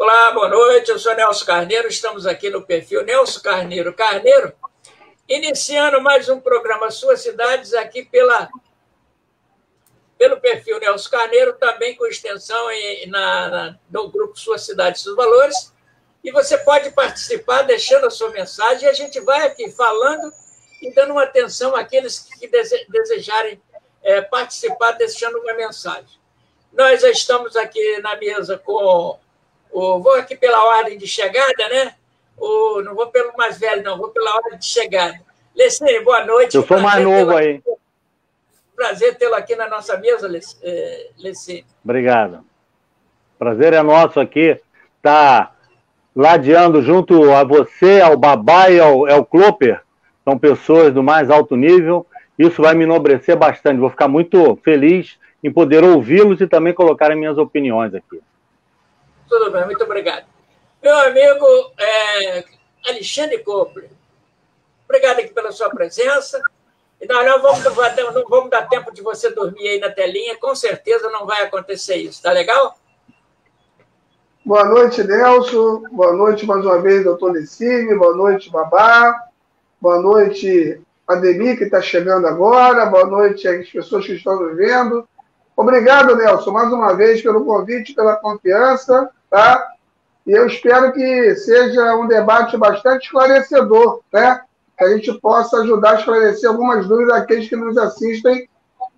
Olá, boa noite. Eu sou Nelson Carneiro. Estamos aqui no perfil Nelson Carneiro Carneiro, iniciando mais um programa Suas Cidades aqui pelo perfil Nelson Carneiro, também com extensão no grupo Suas Cidades, Seus Valores. E você pode participar deixando a sua mensagem e a gente vai aqui falando e dando uma atenção àqueles que desejarem participar, deixando uma mensagem. Nós já estamos aqui na mesa com... Vou aqui pela ordem de chegada, né? Não vou pelo mais velho, não, vou pela ordem de chegada. Lecine, boa noite. Eu sou mais novo aí. Prazer tê-lo aqui na nossa mesa, Lecine. Obrigado. Prazer é nosso aqui, tá ladeando junto a você, ao Babá e ao Klopper. São pessoas do mais alto nível. Isso vai me enobrecer bastante. Vou ficar muito feliz em poder ouvi-los e também colocar as minhas opiniões aqui. Tudo bem, muito obrigado. Meu amigo Alexandre Kopler, obrigado aqui pela sua presença. E nós não vamos dar tempo de você dormir aí na telinha, com certeza não vai acontecer isso, tá legal? Boa noite, Nelson. Boa noite mais uma vez, doutor Lecine. Boa noite, Babá. Boa noite, Ademir, que está chegando agora. Boa noite às pessoas que estão nos vendo. Obrigado, Nelson, mais uma vez pelo convite, pela confiança, tá? E eu espero que seja um debate bastante esclarecedor, né? Que a gente possa ajudar a esclarecer algumas dúvidas daqueles que nos assistem.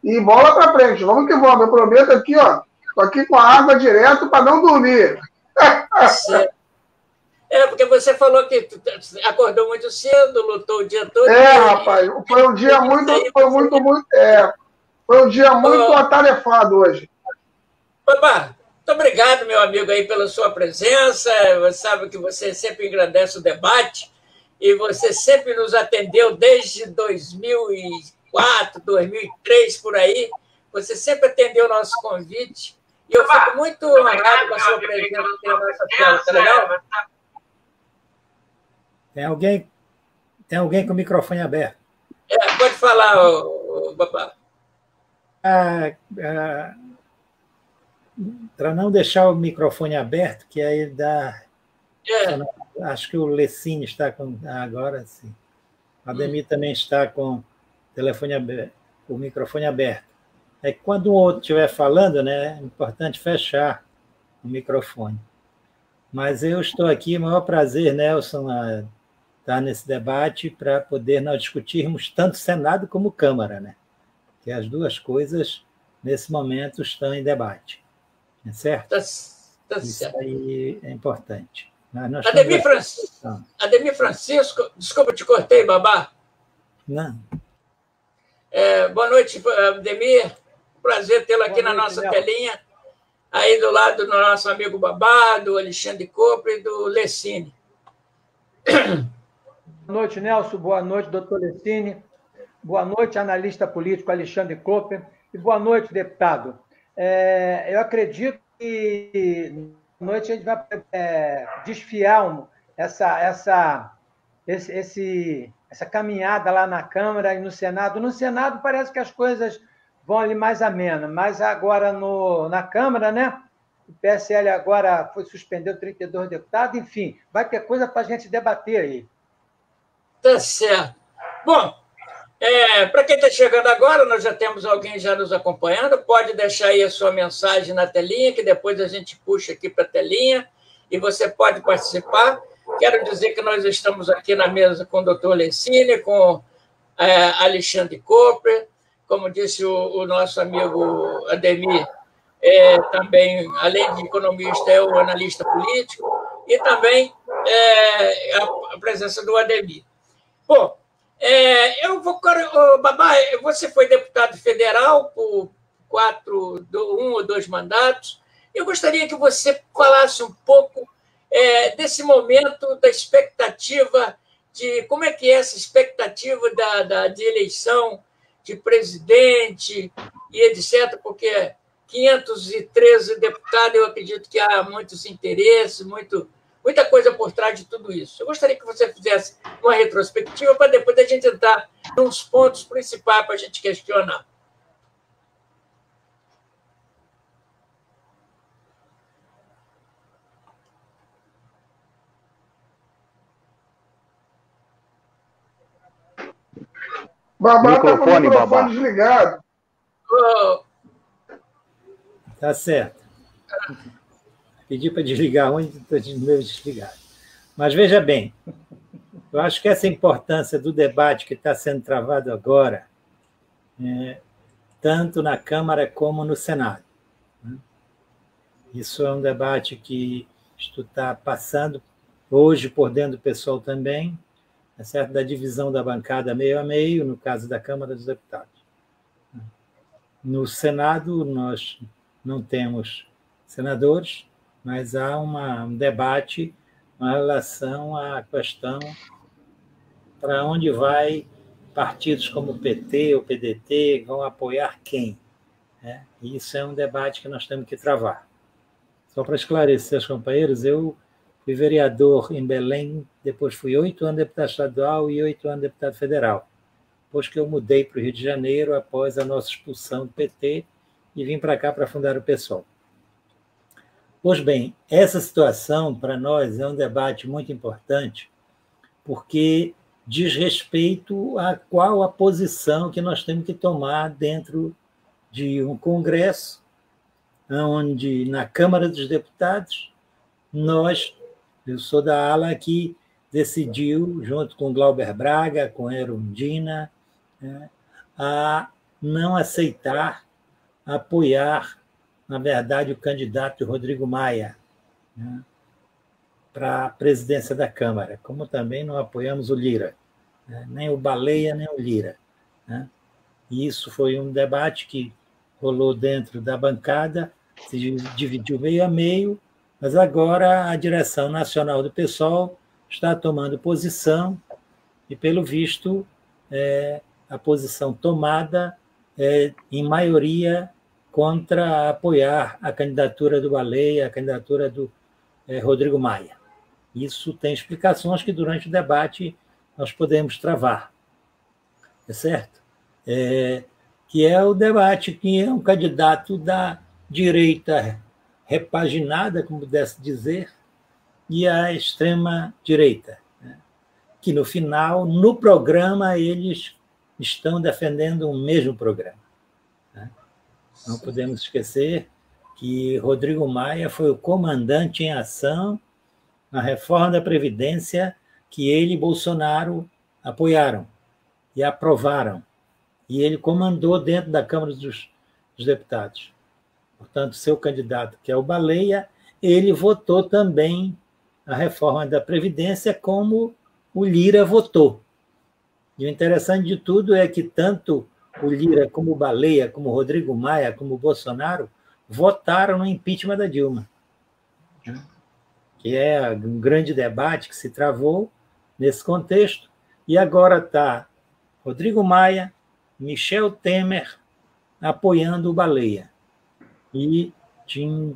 E bola para frente, vamos que vamos. Eu prometo aqui, ó, tô aqui com a água direto para não dormir. Certo. Porque você falou que acordou muito cedo, lutou o dia todo. Rapaz, foi um dia foi um dia muito atarefado hoje. Babá, muito obrigado, meu amigo, aí pela sua presença. Você sabe que você sempre engrandece o debate e você sempre nos atendeu desde 2004, 2003, por aí. Você sempre atendeu o nosso convite. E eu fico muito honrado com a sua presença aqui na nossa tela, tá legal? Tem alguém com o microfone aberto. Pode falar, Babá. Para não deixar o microfone aberto, que aí dá... Acho que o Lecine está com... agora sim. A Ademir também está com o telefone aberto, o microfone aberto. É que quando o outro estiver falando, né, é importante fechar o microfone. Mas eu estou aqui, maior prazer, Nelson, estar nesse debate para poder nós discutirmos tanto Senado como Câmara, né? Que as duas coisas, nesse momento, estão em debate. É certo? Tá Isso certo. aí é importante. Ademir Francisco, desculpa, te cortei, Babá. Não. Boa noite, Ademir. Prazer tê-lo aqui na nossa telinha. Aí do lado do nosso amigo Babá, do Alexandre Kopler e do Lecine. Boa noite, Nelson. Boa noite, doutor Lecine. Boa noite, analista político Alexandre Kopler. E boa noite, deputado. Eu acredito que à noite a gente vai desfiar essa caminhada lá na Câmara e no Senado. No Senado parece que as coisas vão ali mais amenas, mas agora na Câmara, né? O PSL agora suspendeu 32 deputados, enfim, vai ter coisa para a gente debater aí. Tá certo. Bom, para quem está chegando agora, nós já temos alguém já nos acompanhando, pode deixar aí a sua mensagem na telinha, que depois a gente puxa aqui para a telinha, e você pode participar. Quero dizer que nós estamos aqui na mesa com o doutor Lecine, com Alexandre Kopler, como disse o nosso amigo Ademir, também, além de economista, é o analista político, e também a presença do Ademir. Bom, Babá, você foi deputado federal por um ou dois mandatos. Eu gostaria que você falasse um pouco desse momento da expectativa de como é que é essa expectativa de eleição de presidente e etc., porque 513 deputados, eu acredito que há muitos interesses, muita coisa por trás de tudo isso. Eu gostaria que você fizesse uma retrospectiva para depois a gente entrar nos pontos principais para a gente questionar. Babá está com o microfone desligado. Tá certo. Pedi para desligar onde está de meu desligado. Mas veja bem, eu acho que essa importância do debate que está sendo travado agora, tanto na Câmara como no Senado. Isso é um debate que está passando hoje por dentro do pessoal também, é certo? Da divisão da bancada meio a meio, no caso da Câmara dos Deputados. No Senado, nós não temos senadores, mas há um debate em relação à questão para onde vai partidos como o PT ou o PDT vão apoiar quem. Isso é um debate que nós temos que travar. Só para esclarecer aos companheiros, eu fui vereador em Belém, depois fui 8 anos deputado estadual e 8 anos deputado federal. Depois que eu mudei para o Rio de Janeiro, após a nossa expulsão do PT, e vim para cá para fundar o PSOL. Pois bem, essa situação, para nós, é um debate muito importante, porque diz respeito a qual a posição que nós temos que tomar dentro de um Congresso, onde, na Câmara dos Deputados, eu sou da ala que decidiu, junto com Glauber Braga, com Erundina, a não aceitar, apoiar, na verdade, o candidato Rodrigo Maia para a presidência da Câmara, como também não apoiamos o Lira, nem o Baleia, nem o Lira. E isso foi um debate que rolou dentro da bancada, se dividiu meio a meio, mas agora a direção nacional do PSOL está tomando posição e, pelo visto, a posição tomada é, em maioria, contra apoiar a candidatura do Baleia, a candidatura do Rodrigo Maia. Isso tem explicações que, durante o debate, nós podemos travar. É certo? Que é o debate que é um candidato da direita repaginada, como pudesse dizer, e a extrema-direita, que, no final, no programa, eles estão defendendo o mesmo programa. Não podemos esquecer que Rodrigo Maia foi o comandante em ação na reforma da Previdência que ele e Bolsonaro apoiaram e aprovaram. E ele comandou dentro da Câmara dos Deputados. Portanto, seu candidato, que é o Baleia, ele votou também a reforma da Previdência como o Lira votou. E o interessante de tudo é que tanto o Lira, como o Baleia, como o Rodrigo Maia, como o Bolsonaro, votaram no impeachment da Dilma. Que é um grande debate que se travou nesse contexto. E agora está Rodrigo Maia, Michel Temer apoiando o Baleia. E tinha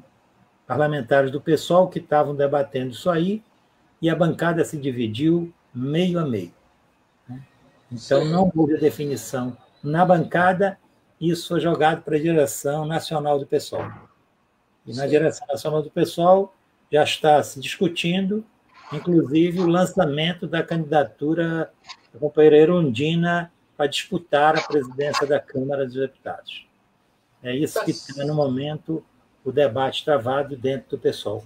parlamentares do PSOL que estavam debatendo isso aí, e a bancada se dividiu meio a meio. Então, não houve definição na bancada, isso foi jogado para a direção nacional do PSOL. E na direção nacional do PSOL já está se discutindo, inclusive, o lançamento da candidatura da companheira Erundina para disputar a presidência da Câmara dos Deputados. É isso que está, no momento, o debate travado dentro do PSOL.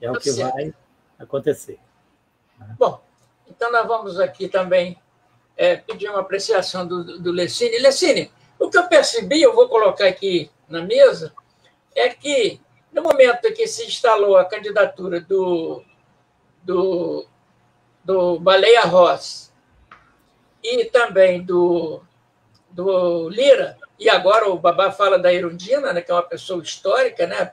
É o que vai acontecer. Bom, então nós vamos aqui também pedir uma apreciação do Lecine. Lecine, o que eu percebi, eu vou colocar aqui na mesa, é que, no momento em que se instalou a candidatura do Baleia Rossi e também do Lira, e agora o Babá fala da Erundina, né, que é uma pessoa histórica, né,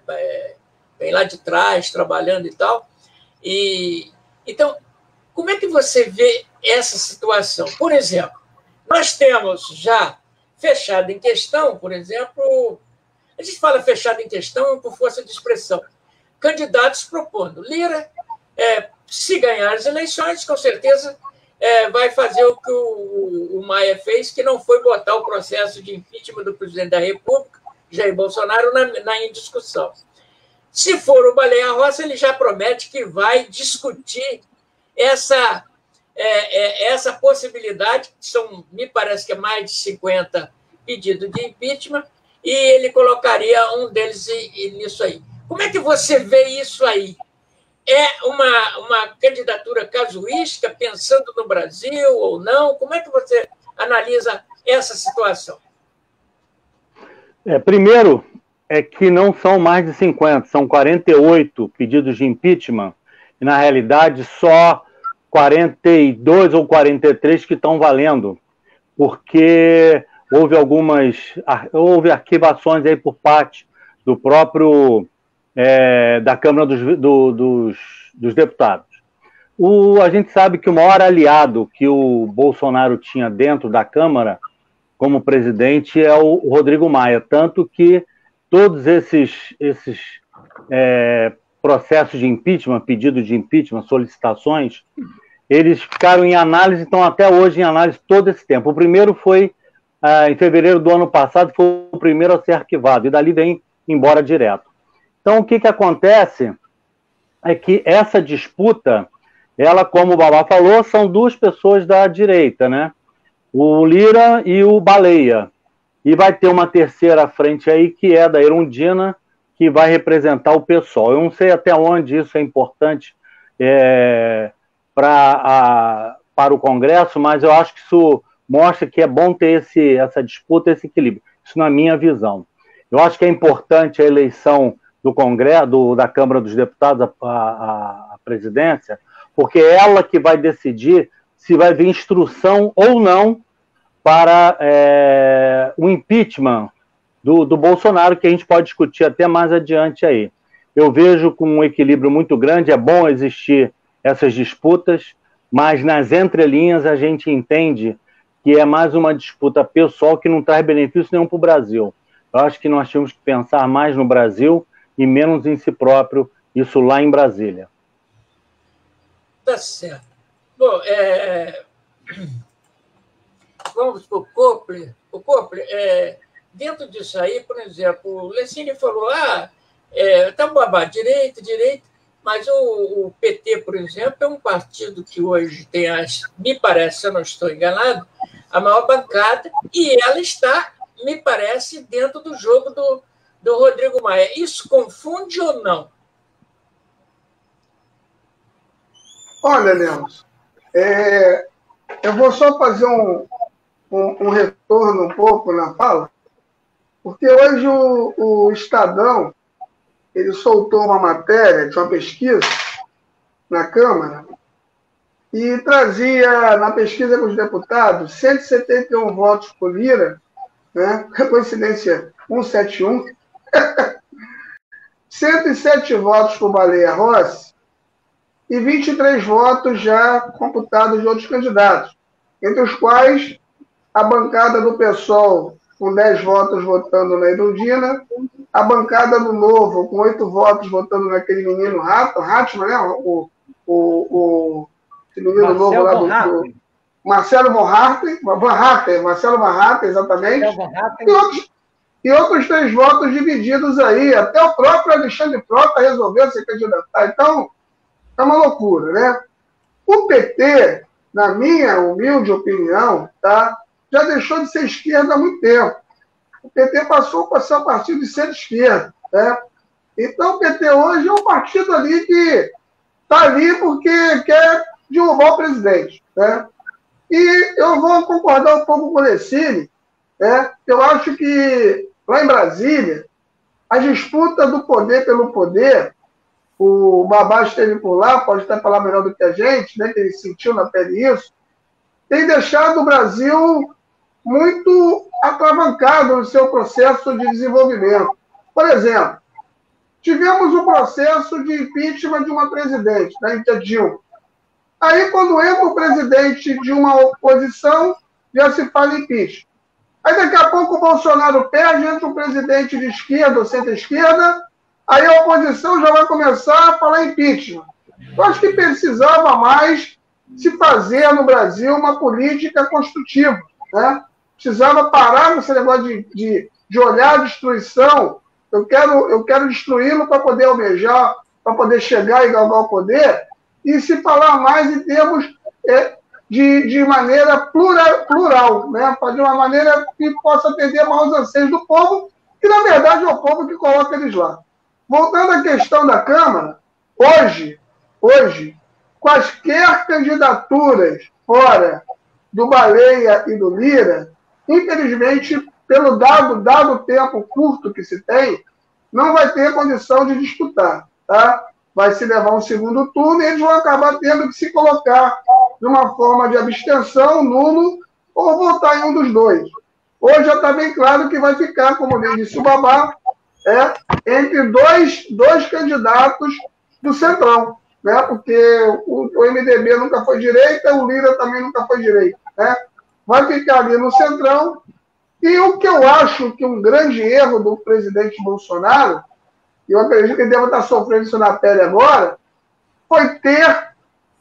vem lá de trás, trabalhando e tal. Então, como é que você vê essa situação? Por exemplo, nós temos já fechado em questão, por exemplo, a gente fala fechado em questão por força de expressão, candidatos propondo. Lira, se ganhar as eleições, com certeza vai fazer o que o Maia fez, que não foi botar o processo de impeachment do presidente da República, Jair Bolsonaro, em discussão. Se for o Baleia Rossi, ele já promete que vai discutir essa essa possibilidade, me parece que é mais de 50 pedidos de impeachment, e ele colocaria um deles nisso aí. Como é que você vê isso aí? É uma candidatura casuística, pensando no Brasil ou não? Como é que você analisa essa situação? Primeiro, é que não são mais de 50, são 48 pedidos de impeachment, e, na realidade, só 42 ou 43 que estão valendo, porque houve arquivações aí por parte do próprio da Câmara dos Deputados. A gente sabe que o maior aliado que o Bolsonaro tinha dentro da Câmara como presidente é o Rodrigo Maia, tanto que todos esses processos de impeachment, pedidos de impeachment, solicitações, eles ficaram em análise, estão até hoje em análise todo esse tempo. O primeiro foi em fevereiro do ano passado, foi o primeiro a ser arquivado, e dali vem embora direto. Então, o que acontece é que essa disputa, ela, como o Babá falou, são duas pessoas da direita, né? O Lira e o Baleia. E vai ter uma terceira frente aí, que é da Erundina, que vai representar o PSOL. Eu não sei até onde isso é importante para o Congresso, mas eu acho que isso mostra que é bom ter essa disputa, esse equilíbrio. Isso na minha visão. Eu acho que é importante a eleição do Congresso, da Câmara dos Deputados, a presidência, porque é ela que vai decidir se vai vir instrução ou não para o impeachment do Bolsonaro, que a gente pode discutir até mais adiante aí. Eu vejo com um equilíbrio muito grande, é bom existir essas disputas, mas nas entrelinhas a gente entende que é mais uma disputa pessoal que não traz benefício nenhum para o Brasil. Eu acho que nós tínhamos que pensar mais no Brasil e menos em si próprio, isso lá em Brasília. Tá certo. Bom, vamos para o Copley. O Copley, dentro disso aí, por exemplo, o Lessini falou, tá babá, direito, mas o PT, por exemplo, é um partido que hoje tem, me parece, se eu não estou enganado, a maior bancada, e ela está, me parece, dentro do jogo do Rodrigo Maia. Isso confunde ou não? Olha, Nelson, eu vou só fazer um retorno um pouco na fala, porque hoje o Estadão ele soltou uma matéria de uma pesquisa na Câmara e trazia, na pesquisa com os deputados, 171 votos por Lira, né? Coincidência, 171, 107 votos por Baleia Rossi e 23 votos já computados de outros candidatos, entre os quais a bancada do PSOL com 10 votos votando na Erundina, a bancada do Novo com 8 votos votando naquele menino Ratman, né? Esse menino novo lá do Marcelo Van Hatten, exatamente, e outros 3 votos divididos aí, até o próprio Alexandre Frota resolveu se candidatar, então é uma loucura, né? O PT, na minha humilde opinião, tá, já deixou de ser esquerda há muito tempo. O PT passou a ser um partido de centro-esquerda, né? Então o PT hoje é um partido ali que está ali porque quer derrubar o presidente, né? E eu vou concordar um pouco com o Lessini, né? Eu acho que lá em Brasília, a disputa do poder pelo poder, o Babá esteve por lá, pode até falar melhor do que a gente, né? Que ele sentiu na pele isso, tem deixado o Brasil muito atravancado no seu processo de desenvolvimento. Por exemplo, tivemos um processo de impeachment de uma presidente, né, Dilma. Aí, quando entra o presidente de uma oposição, já se fala em impeachment. Aí, daqui a pouco, o Bolsonaro perde, entra um presidente de esquerda ou centro-esquerda, aí a oposição já vai começar a falar em impeachment. Eu acho que precisava mais se fazer no Brasil uma política construtiva, né? Precisava parar nesse negócio de olhar a destruição. Eu quero destruí-lo para poder almejar, para poder chegar e galgar o poder, e se falar mais em termos de maneira plural, né? De uma maneira que possa atender aos anseios do povo, que na verdade é o povo que coloca eles lá. Voltando à questão da Câmara, hoje, quaisquer candidaturas fora do Baleia e do Lira, infelizmente, pelo dado tempo curto que se tem, não vai ter condição de disputar, tá? Vai se levar um segundo turno e eles vão acabar tendo que se colocar de uma forma de abstenção, nulo, ou votar em um dos dois. Hoje já está bem claro que vai ficar, como disse o Babá, entre dois candidatos do Centrão, né? Porque o MDB nunca foi direita, o Lira também nunca foi direita, né? Vai ficar ali no Centrão. E o que eu acho que um grande erro do presidente Bolsonaro, e eu acredito que ele deve estar sofrendo isso na pele agora, foi ter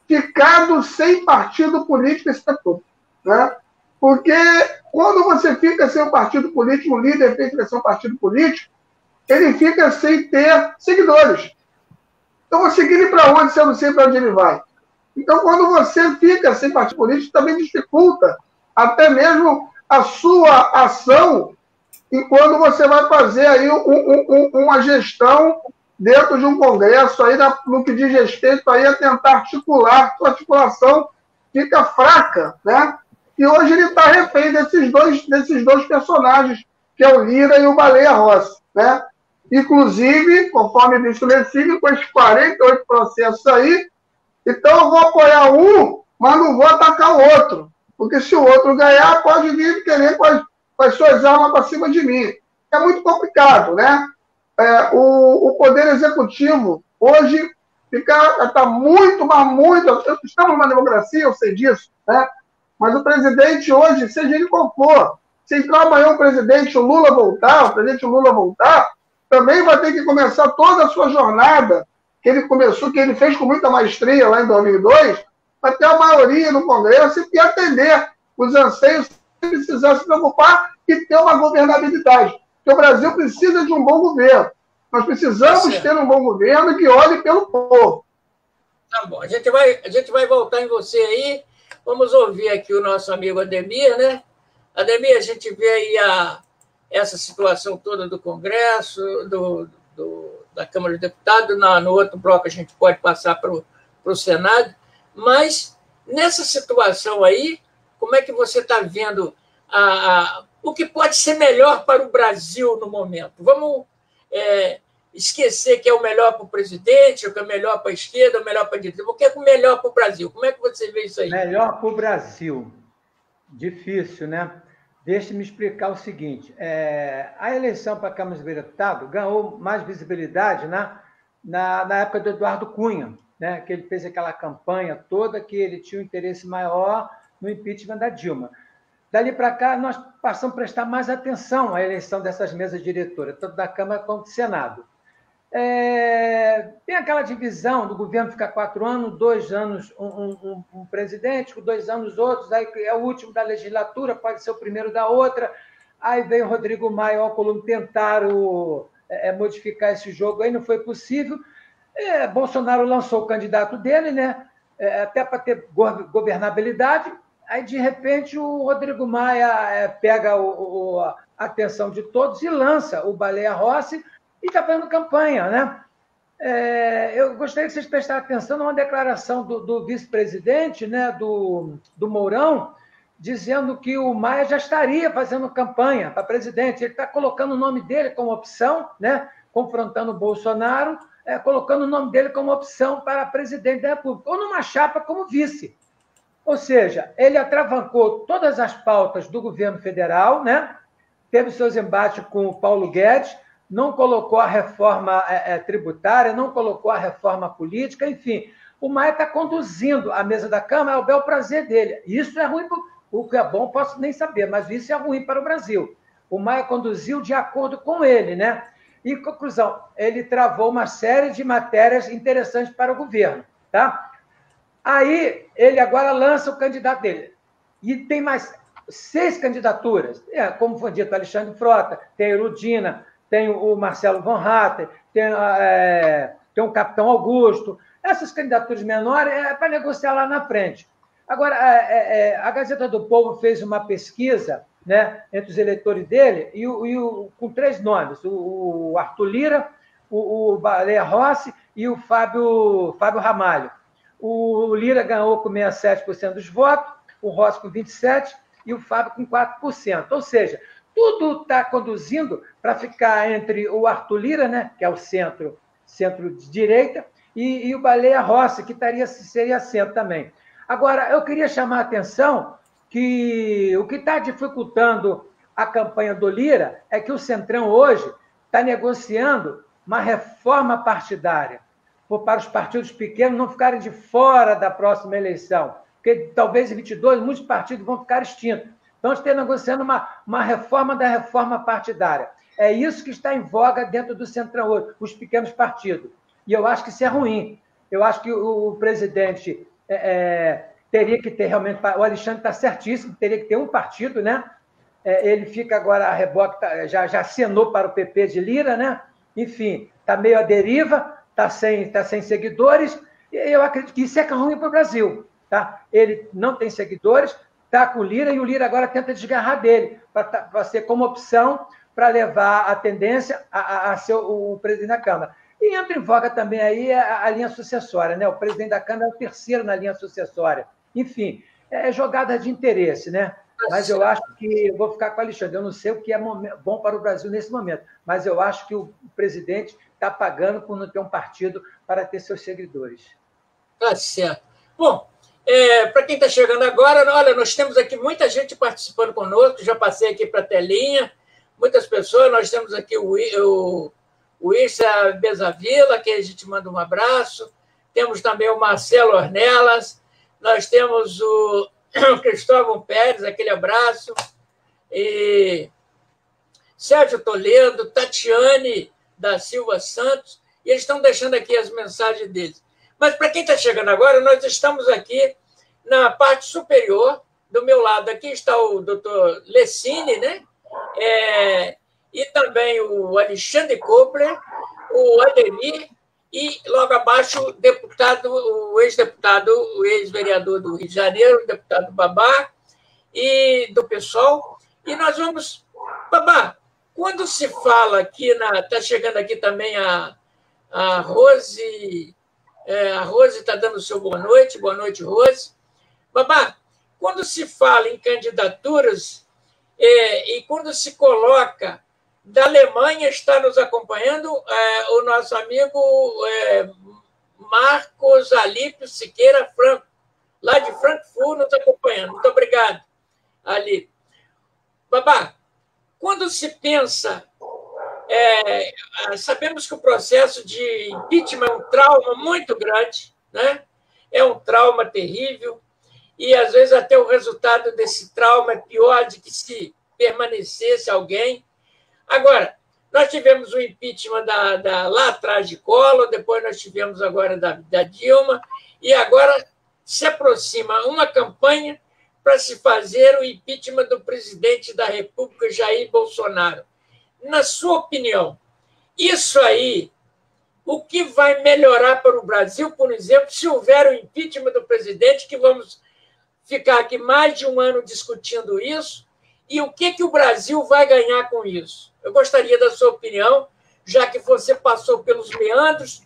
ficado sem partido político esse tempo todo, né? Porque quando você fica sem um partido político, o líder fica sem um partido político, ele fica sem ter seguidores. Então, vou seguir ele para onde se eu não sei para onde ele vai? Então, quando você fica sem partido político, também dificulta até mesmo a sua ação enquanto você vai fazer aí uma gestão dentro de um congresso aí no que diz respeito aí a tentar articular, sua articulação fica fraca, né? E hoje ele está refém desses dois personagens, que é o Lira e o Baleia Rossi, né? Inclusive, conforme disse o Lessílio, com esses 48 processos aí, então eu vou apoiar um, mas não vou atacar o outro. Porque se o outro ganhar, pode vir querer com as suas armas para cima de mim. É muito complicado, né? O Poder Executivo hoje está muito, mas muito... Estamos numa democracia, eu sei disso, né? Mas o presidente hoje, seja ele qual for, se entrar amanhã o presidente Lula voltar, também vai ter que começar toda a sua jornada que ele fez com muita maestria lá em 2002, para ter a maioria no Congresso e atender os anseios sem precisar se preocupar e ter uma governabilidade. Porque o Brasil precisa de um bom governo. Nós precisamos ter um bom governo que olhe pelo povo. Tá bom. A gente vai voltar em você aí. Vamos ouvir aqui o nosso amigo Ademir, né? Ademir, a gente vê aí essa situação toda do Congresso, da Câmara dos Deputados. No outro bloco a gente pode passar para o Senado. Mas, nessa situação aí, como é que você está vendo o que pode ser melhor para o Brasil no momento? Vamos esquecer que é o melhor para o presidente, o que é melhor para a esquerda, o melhor para a direita. O que é o melhor para o Brasil? Como é que você vê isso aí? Melhor para o Brasil. Difícil, né? Deixe-me explicar o seguinte. A eleição para a Câmara dos Deputados ganhou mais visibilidade na época do Eduardo Cunha, né, que ele fez aquela campanha toda que ele tinha um interesse maior no impeachment da Dilma. Dali para cá, nós passamos a prestar mais atenção à eleição dessas mesas diretoras, tanto da Câmara quanto do Senado. Tem aquela divisão do governo ficar 4 anos, 2 anos um presidente, 2 anos outros, aí é o último da legislatura, pode ser o primeiro da outra. Aí veio o Rodrigo Maia e o Alcolumbre tentaram modificar esse jogo, aí não foi possível. Bolsonaro lançou o candidato dele, né? Até para ter governabilidade. Aí, de repente, o Rodrigo Maia pega a atenção de todos e lança o Baleia Rossi e está fazendo campanha, né? Eu gostaria que vocês prestassem atenção numa declaração do vice-presidente, né, do Mourão, dizendo que o Maia já estaria fazendo campanha para presidente. Ele está colocando o nome dele como opção, né, confrontando o Bolsonaro, colocando o nome dele como opção para presidente da República, ou numa chapa como vice. Ou seja, ele atravancou todas as pautas do governo federal, né? Teve seus embates com o Paulo Guedes, não colocou a reforma tributária, não colocou a reforma política, enfim. O Maia está conduzindo a mesa da Câmara ao bel prazer dele. Isso é ruim, o que é bom posso nem saber, mas isso é ruim para o Brasil. O Maia conduziu de acordo com ele, né? E, conclusão, ele travou uma série de matérias interessantes para o governo, tá? Aí, ele agora lança o candidato dele. E tem mais 6 candidaturas. Como foi dito, Alexandre Frota, tem a Erudina, tem o Marcelo Von Hatten, tem o Capitão Augusto. Essas candidaturas menores é para negociar lá na frente. Agora, a Gazeta do Povo fez uma pesquisa, né, entre os eleitores dele, com 3 nomes, o Arthur Lira, o Baleia Rossi e o Fábio Ramalho. O Lira ganhou com 67% dos votos, o Rossi com 27% e o Fábio com 4%. Ou seja, tudo está conduzindo para ficar entre o Arthur Lira, né, que é o centro-direita, e o Baleia Rossi, que seria centro também. Agora, eu queria chamar a atenção que o que está dificultando a campanha do Lira é que o Centrão hoje está negociando uma reforma partidária para os partidos pequenos não ficarem de fora da próxima eleição, porque talvez em 22 muitos partidos vão ficar extintos. Então, está negociando uma reforma da reforma partidária. É isso que está em voga dentro do Centrão hoje, os pequenos partidos. E eu acho que isso é ruim. Eu acho que o presidente teria que ter realmente... O Alexandre está certíssimo, teria que ter um partido, né? Ele fica agora a reboque, já acenou para o PP de Lira, né? Enfim, está meio à deriva, está sem seguidores, e eu acredito que isso é ruim para o Brasil. Tá? Ele não tem seguidores, está com o Lira, e o Lira agora tenta desgarrar dele, para ser como opção para levar a tendência a ser o presidente da Câmara. E entra em voga também aí a linha sucessória, né? O presidente da Câmara é o terceiro na linha sucessória. Enfim, é jogada de interesse, né? Mas eu acho que eu vou ficar com o Alexandre. Eu não sei o que é bom para o Brasil nesse momento, mas eu acho que o presidente está pagando por não ter um partido para ter seus seguidores. Tá certo. Bom, para quem está chegando agora, olha, nós temos aqui muita gente participando conosco, já passei aqui para a telinha, muitas pessoas, nós temos aqui o Issa Bezavila, que a gente manda um abraço, temos também o Marcelo Ornelas, nós temos o Cristóvão Pérez, aquele abraço, e Sérgio Toledo, Tatiane da Silva Santos, e eles estão deixando aqui as mensagens deles. Mas, para quem está chegando agora, nós estamos aqui na parte superior. Do meu lado aqui está o doutor Lessini, né? E também o Alexandre Kopler, o Ademir, e logo abaixo o ex-deputado, o ex-vereador do Rio de Janeiro, o deputado Babá, e do PSOL. E nós vamos... Babá, quando se fala aqui, está chegando aqui também a Rose... a Rose está dando o seu boa noite, Rose. Babá, quando se fala em candidaturas e quando se coloca, da Alemanha está nos acompanhando o nosso amigo Marcos Alípio Siqueira Franco, lá de Frankfurt, nos acompanhando. Muito obrigado, Alípio. Babá, quando se pensa... sabemos que o processo de impeachment é um trauma muito grande, né? É um trauma terrível, e às vezes até o resultado desse trauma é pior de que se permanecesse alguém. Agora, nós tivemos o impeachment lá atrás de Collor, depois nós tivemos agora da Dilma, e agora se aproxima uma campanha para se fazer o impeachment do presidente da República, Jair Bolsonaro. Na sua opinião, isso aí, o que vai melhorar para o Brasil, por exemplo, se houver o impeachment do presidente, que vamos ficar aqui mais de um ano discutindo isso, e o que o Brasil vai ganhar com isso? Eu gostaria da sua opinião, já que você passou pelos meandros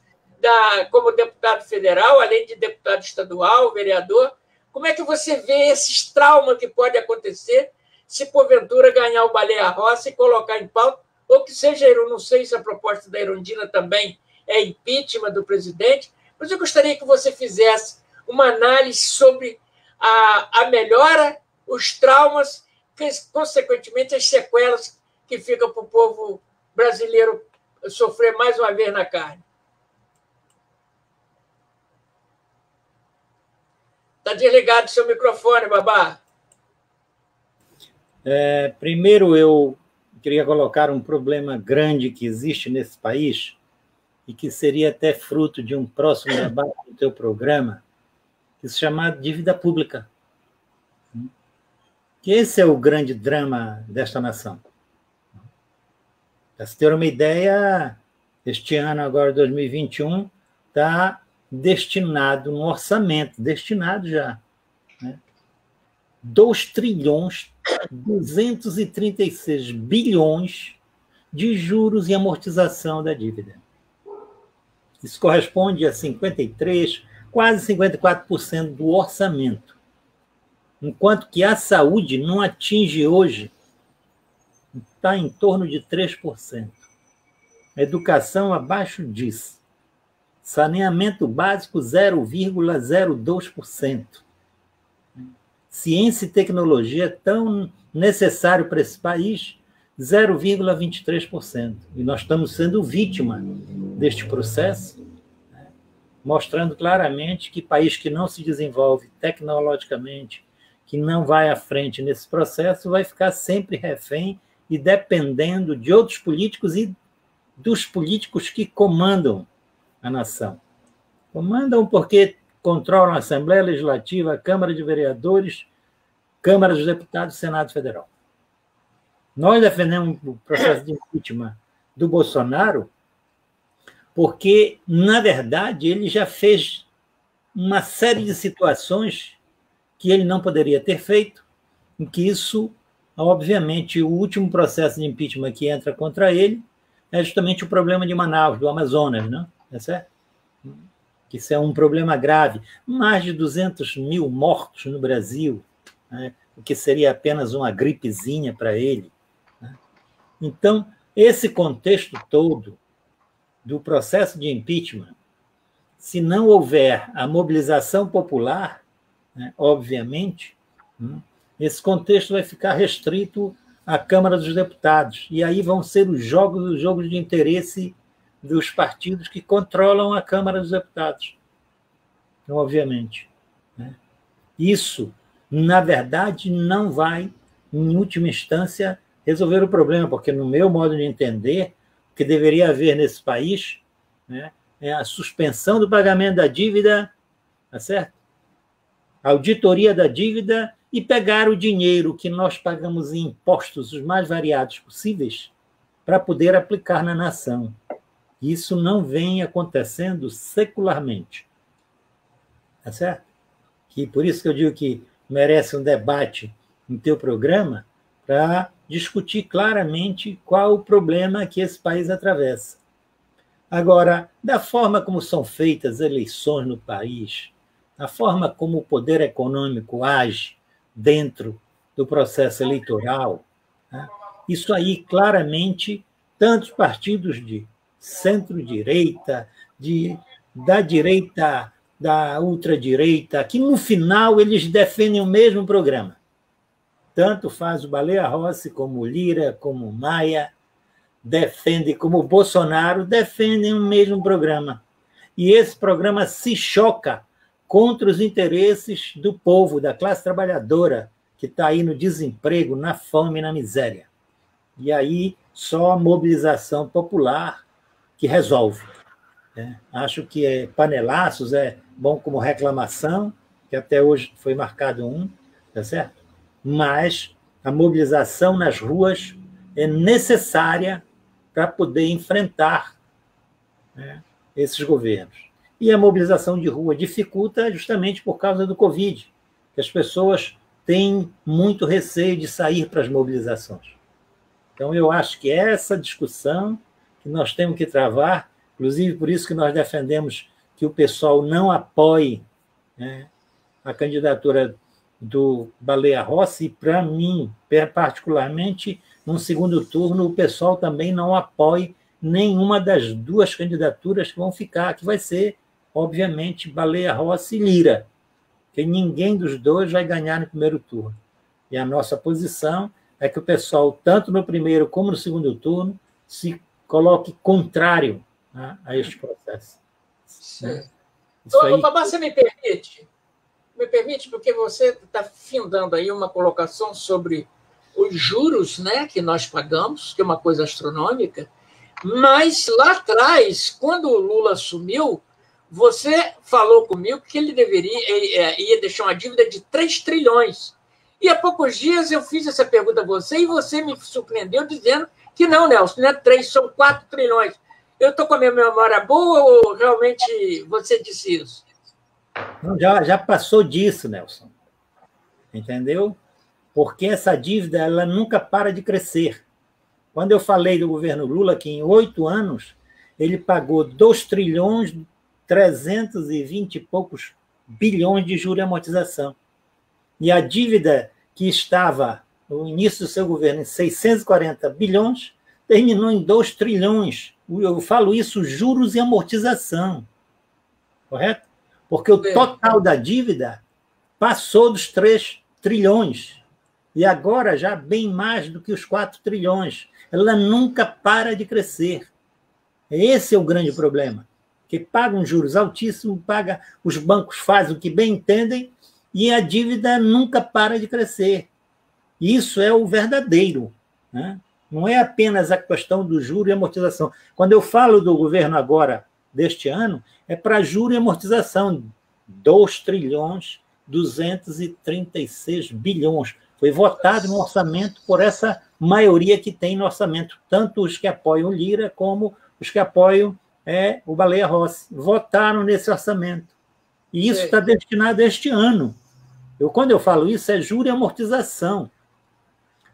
como deputado federal, além de deputado estadual, vereador. Como é que você vê esses traumas que podem acontecer se, porventura, ganhar o Baleia Rossi e colocar em pauta, ou que seja, eu não sei se a proposta da Erundina também é impeachment do presidente, mas eu gostaria que você fizesse uma análise sobre a melhora, os traumas, consequentemente, as sequelas que ficam para o povo brasileiro sofrer mais uma vez na carne. Está desligado o seu microfone, Babá. Primeiro, eu queria colocar um problema grande que existe nesse país e que seria até fruto de um próximo debate do teu programa, que se chama dívida pública. Que esse é o grande drama desta nação. Para se ter uma ideia, este ano, agora 2021, está destinado no orçamento, destinado já, né, 2 trilhões 236 bilhões de juros e amortização da dívida. Isso corresponde a 53%, quase 54% do orçamento. Enquanto que a saúde não atinge hoje, está em torno de 3%. A educação abaixo disso. Saneamento básico, 0,02%. Ciência e tecnologia tão necessário para esse país, 0,23%. E nós estamos sendo vítima deste processo, mostrando claramente que país que não se desenvolve tecnologicamente, que não vai à frente nesse processo, vai ficar sempre refém e dependendo de outros políticos e dos políticos que comandam a nação. Comandam porque controlam a Assembleia Legislativa, a Câmara de Vereadores, Câmara dos Deputados e Senado Federal. Nós defendemos o processo de impeachment do Bolsonaro porque, na verdade, ele já fez uma série de situações que ele não poderia ter feito, em que isso, obviamente, o último processo de impeachment que entra contra ele é justamente o problema de Manaus, do Amazonas, não é certo? Que isso é um problema grave. Mais de 200 mil mortos no Brasil, né? O que seria apenas uma gripezinha para ele. Né? Então, esse contexto todo do processo de impeachment, se não houver a mobilização popular, né, obviamente, esse contexto vai ficar restrito à Câmara dos Deputados. E aí vão ser os jogos de interesse dos partidos que controlam a Câmara dos Deputados, obviamente. Né? Isso, na verdade, não vai, em última instância, resolver o problema, porque, no meu modo de entender, o que deveria haver nesse país, né, é a suspensão do pagamento da dívida, tá certo? A auditoria da dívida e pegar o dinheiro que nós pagamos em impostos os mais variados possíveis para poder aplicar na nação. Isso não vem acontecendo secularmente. Tá certo? Que por isso que eu digo que merece um debate no teu programa para discutir claramente qual o problema que esse país atravessa. Agora, da forma como são feitas as eleições no país, a forma como o poder econômico age dentro do processo eleitoral, né? Isso aí, claramente, tantos partidos de centro-direita, da direita, da ultradireita, que, no final, eles defendem o mesmo programa. Tanto faz o Baleia Rossi, como o Lira, como o Maia, defende, como o Bolsonaro, defendem o mesmo programa. E esse programa se choca contra os interesses do povo, da classe trabalhadora, que está aí no desemprego, na fome e na miséria. E aí, só a mobilização popular que resolve. Acho que panelaços é bom como reclamação, que até hoje foi marcado um, tá certo? Mas a mobilização nas ruas é necessária para poder enfrentar, né, esses governos. E a mobilização de rua dificulta justamente por causa do Covid, que as pessoas têm muito receio de sair para as mobilizações. Então, eu acho que essa discussão que nós temos que travar, inclusive por isso que nós defendemos que o pessoal não apoie, né, a candidatura do Baleia Rossi, e, para mim, particularmente, num segundo turno, o pessoal também não apoie nenhuma das duas candidaturas que vão ficar, que vai ser, obviamente, Baleia Rossi e Lira, que ninguém dos dois vai ganhar no primeiro turno. E a nossa posição é que o pessoal, tanto no primeiro como no segundo turno, se coloque contrário, né, a este processo. Babá, você me permite? Me permite, porque você está findando aí uma colocação sobre os juros, né, que nós pagamos, que é uma coisa astronômica, mas lá atrás, quando o Lula assumiu, você falou comigo que ele ia deixar uma dívida de 3 trilhões. E há poucos dias eu fiz essa pergunta a você e você me surpreendeu dizendo que não, Nelson, não é 3, são 4 trilhões. Eu estou com a minha memória boa ou realmente você disse isso? Não, já passou disso, Nelson. entendeu? Porque essa dívida ela nunca para de crescer. Quando eu falei do governo Lula, que em 8 anos ele pagou 2 trilhões 320 e poucos bilhões de juros e amortização. E a dívida que estava no início do seu governo em 640 bilhões, terminou em 2 trilhões. Eu falo isso, juros e amortização. Correto? Porque o total da dívida passou dos 3 trilhões. E agora já bem mais do que os 4 trilhões. Ela nunca para de crescer. Esse é o grande problema. Que pagam juros altíssimos, os bancos fazem o que bem entendem e a dívida nunca para de crescer. Isso é o verdadeiro, né? Não é apenas a questão do juro e amortização. Quando eu falo do governo agora, deste ano, é para juro e amortização, 2 trilhões 236 bilhões. Foi votado no orçamento por essa maioria que tem no orçamento, tanto os que apoiam o Lira como os que apoiam o Baleia Rossi. Votaram nesse orçamento. E isso está destinado a este ano. Quando eu falo isso, é juro e amortização.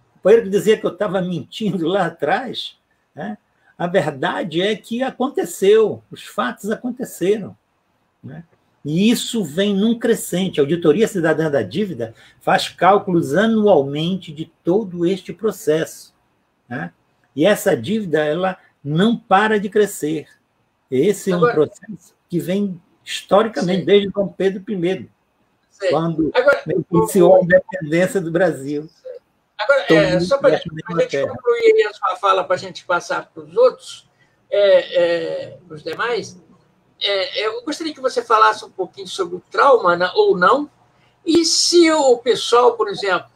O companheiro que dizia que eu estava mentindo lá atrás, né? A verdade é que aconteceu, os fatos aconteceram, né? E isso vem num crescente. A Auditoria Cidadã da Dívida faz cálculos anualmente de todo este processo, né? E essa dívida ela não para de crescer. Esse é um processo que vem historicamente desde Dom Pedro I, quando iniciou a independência do Brasil. Agora, só para a gente concluir a sua fala, para a gente passar para os outros, os demais, eu gostaria que você falasse um pouquinho sobre o trauma, ou não, e se o pessoal, por exemplo,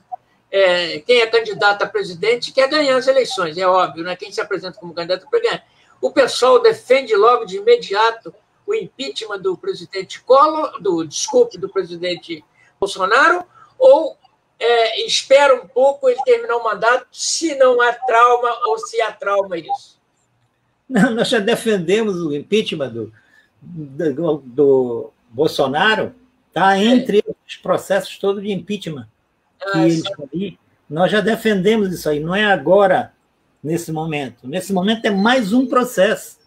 quem é candidato a presidente quer ganhar as eleições, é óbvio, né? Quem se apresenta como candidato para ganhar. O pessoal defende logo de imediato o impeachment do presidente do presidente Bolsonaro, ou espera um pouco ele terminar o mandato, se não há trauma ou se há trauma isso? Não, nós já defendemos o impeachment do Bolsonaro, tá entre os processos todos de impeachment que eles ali, nós já defendemos isso aí, não é agora, nesse momento. Nesse momento é mais um processo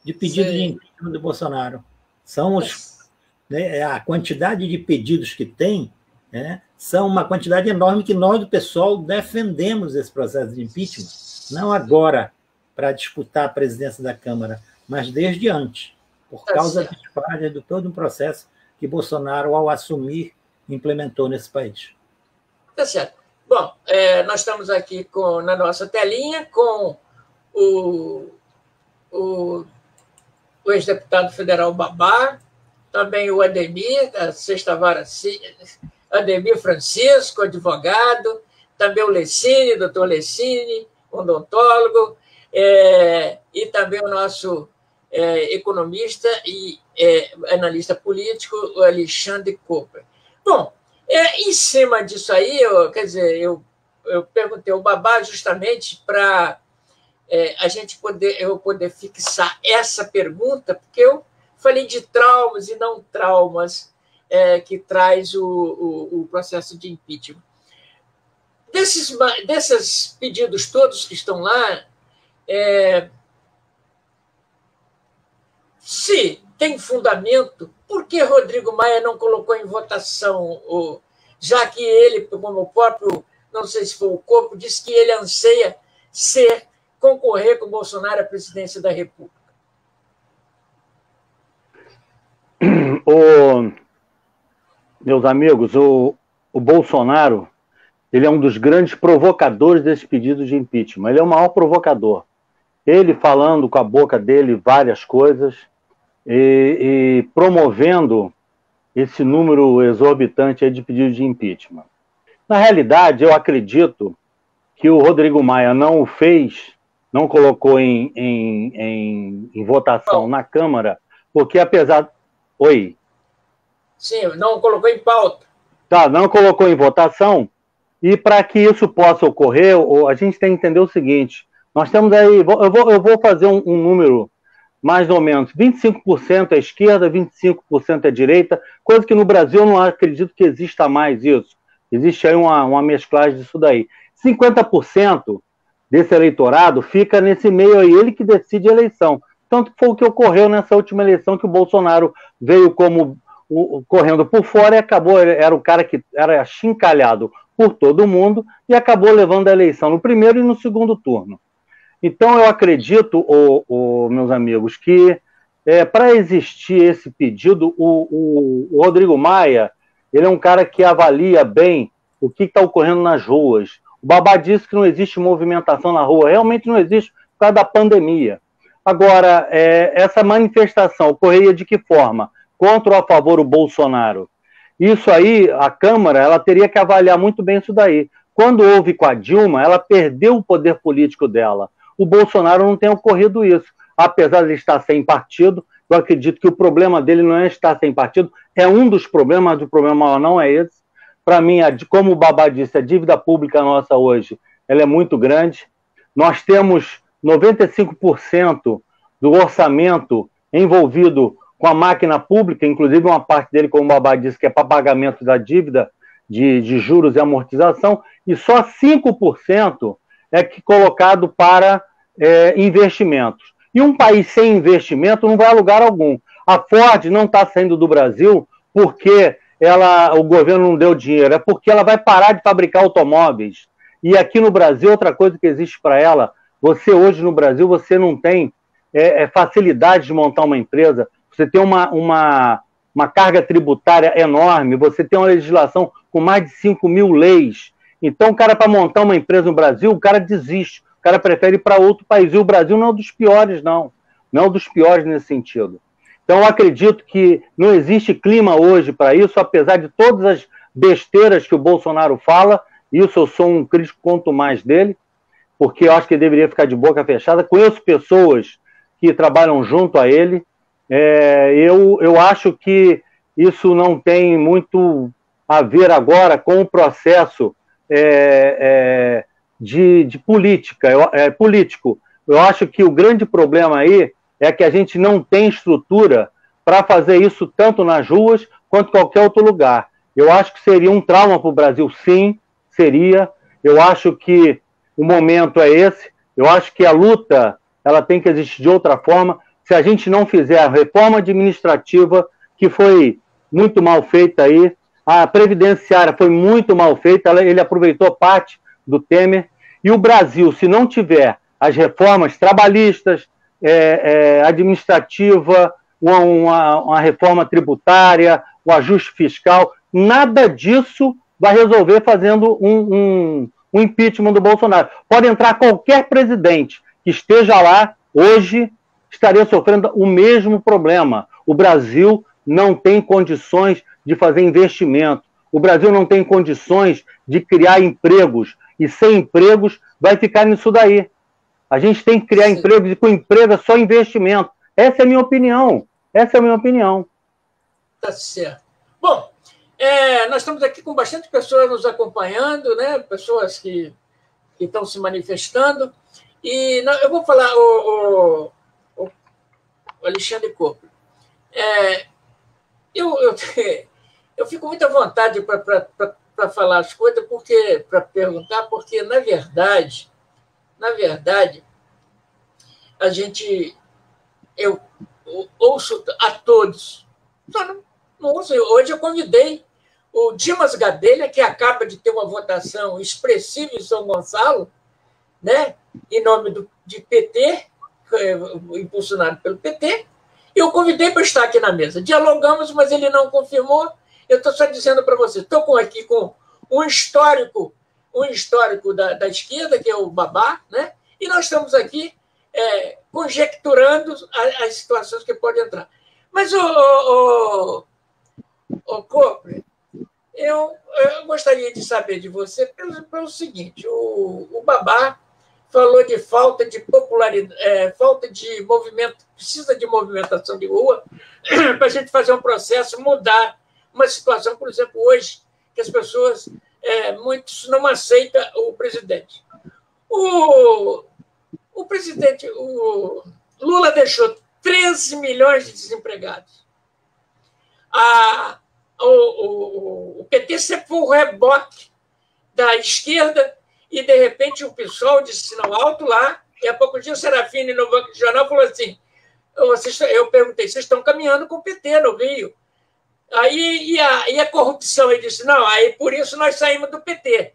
de pedido de impeachment do Bolsonaro. São a quantidade de pedidos que tem, né, são uma quantidade enorme que nós, do pessoal, defendemos esse processo de impeachment, não agora para disputar a presidência da Câmara, mas desde antes, por causa das falhas de todo um processo que Bolsonaro, ao assumir, implementou nesse país. Tá certo. Bom, nós estamos aqui na nossa telinha com o ex-deputado federal Babá, também o Ademir, da Sexta Vara, Ademir Francisco, advogado, também o Lessini, doutor Lessini, odontólogo, e também o nosso economista e analista político, o Alexandre Cooper. Bom, em cima disso aí, eu perguntei ao Babá justamente para eu poder fixar essa pergunta, porque eu falei de traumas e não traumas que traz o processo de impeachment. Desses pedidos todos que estão lá, se tem fundamento, por que Rodrigo Maia não colocou em votação, já que ele, como o próprio, não sei se foi o Corpo, disse que ele anseia concorrer com o Bolsonaro à presidência da República? Meus amigos, o Bolsonaro, ele é um dos grandes provocadores desse pedido de impeachment. Ele é o maior provocador. Ele falando com a boca dele várias coisas e promovendo esse número exorbitante aí de pedidos de impeachment. Na realidade, eu acredito que o Rodrigo Maia não o fez, não colocou em votação na Câmara, porque apesar... Oi? Sim, não colocou em pauta. Tá, não colocou em votação, e para que isso possa ocorrer, a gente tem que entender o seguinte, nós temos aí, eu vou fazer um número mais ou menos, 25% é esquerda, 25% é direita, coisa que no Brasil eu não acredito que exista mais isso. Existe aí uma mesclagem disso daí. 50% desse eleitorado fica nesse meio aí, ele que decide a eleição. Tanto foi o que ocorreu nessa última eleição, que o Bolsonaro veio como correndo por fora e acabou, era o cara que era achincalhado por todo mundo e acabou levando a eleição no primeiro e no segundo turno. Então, eu acredito, meus amigos, que para existir esse pedido, o Rodrigo Maia, ele é um cara que avalia bem o que está ocorrendo nas ruas. O Babá disse que não existe movimentação na rua, realmente não existe por causa da pandemia. Agora, essa manifestação ocorreria de que forma? Contra ou a favor o Bolsonaro? Isso aí, a Câmara, ela teria que avaliar muito bem isso daí. Quando houve com a Dilma, ela perdeu o poder político dela. O Bolsonaro não tem ocorrido isso. Apesar de estar sem partido, eu acredito que o problema dele não é estar sem partido, é um dos problemas, mas o problema maior não é esse. Para mim, como o Babá disse, a dívida pública nossa hoje, ela é muito grande. Nós temos 95% do orçamento envolvido com a máquina pública, inclusive uma parte dele, como o Babá disse, que é para pagamento da dívida de juros e amortização, e só 5% é colocado para investimentos. E um país sem investimento não vai a lugar algum. A Ford não está saindo do Brasil porque o governo não deu dinheiro, é porque ela vai parar de fabricar automóveis. E aqui no Brasil, outra coisa que existe para ela, você hoje no Brasil, você não tem facilidade de montar uma empresa, você tem uma carga tributária enorme, você tem uma legislação com mais de 5.000 leis. Então, o cara, para montar uma empresa no Brasil, o cara desiste, o cara prefere ir para outro país. E o Brasil não é um dos piores, não. Não é um dos piores nesse sentido. Então, eu acredito que não existe clima hoje para isso, apesar de todas as besteiras que o Bolsonaro fala. Isso eu sou um crítico quanto mais dele, porque eu acho que ele deveria ficar de boca fechada. Conheço pessoas que trabalham junto a ele. Eu acho que isso não tem muito a ver agora com o processo de política, político. Eu acho que o grande problema aí é que a gente não tem estrutura para fazer isso tanto nas ruas quanto em qualquer outro lugar. Eu acho que seria um trauma para o Brasil, sim, seria. Eu acho que o momento é esse. Eu acho que a luta ela tem que existir de outra forma. Se a gente não fizer a reforma administrativa, que foi muito mal feita aí, a previdenciária foi muito mal feita, ele aproveitou parte do Temer, e o Brasil, se não tiver as reformas trabalhistas, administrativa, uma reforma tributária, o ajuste fiscal, nada disso vai resolver fazendo um impeachment do Bolsonaro. Pode entrar qualquer presidente que esteja lá hoje, estaria sofrendo o mesmo problema. O Brasil não tem condições de fazer investimento. O Brasil não tem condições de criar empregos. E sem empregos vai ficar nisso daí. A gente tem que criar empregos e com emprego é só investimento. Essa é a minha opinião. Essa é a minha opinião. Tá certo. Bom, nós estamos aqui com bastante pessoas nos acompanhando, né? Pessoas que estão se manifestando. E eu vou falar, o Alexandre Coppel. Eu fico muito à vontade para falar as coisas, para perguntar, porque, na verdade, eu ouço a todos. Só não ouço. Hoje eu convidei o Dimas Gadelha, que acaba de ter uma votação expressiva em São Gonçalo, né, em nome de PT, impulsionado pelo PT, e eu convidei para estar aqui na mesa. Dialogamos, mas ele não confirmou. Eu estou só dizendo para você, estou aqui com um histórico da esquerda, que é o Babá, né? E nós estamos aqui conjecturando as situações que podem entrar. Mas, Coppel, eu gostaria de saber de você pelo seguinte, o Babá falou de falta de popularidade, falta de movimento, precisa de movimentação de rua para a gente fazer um processo, mudar uma situação, por exemplo, hoje, que as pessoas, muitos não aceitam o presidente. O presidente, o Lula deixou 13 milhões de desempregados. A o PT sempre foi o reboque da esquerda e, de repente, o PSOL disse não alto lá, e há pouco dia o Serafini, no Banco de Jornal, falou assim, eu perguntei, vocês estão caminhando com o PT no Rio? Aí, e a corrupção? Ele disse, não, aí por isso nós saímos do PT.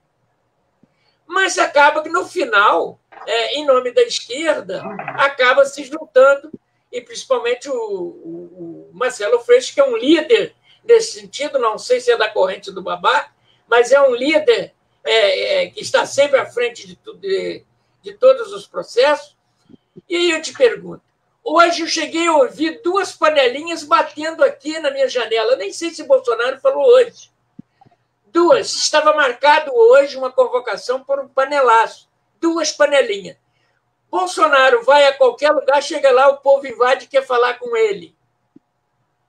Mas acaba que, no final, em nome da esquerda, acaba se juntando, e principalmente o Marcelo Freixo, que é um líder nesse sentido, não sei se é da corrente do Babá, mas é um líder que está sempre à frente de todos os processos. E aí eu te pergunto, hoje eu cheguei a ouvir 2 panelinhas batendo aqui na minha janela, nem sei se Bolsonaro falou hoje. 2, estava marcado hoje uma convocação por um panelaço, 2 panelinhas. Bolsonaro vai a qualquer lugar, chega lá, o povo invade e quer falar com ele.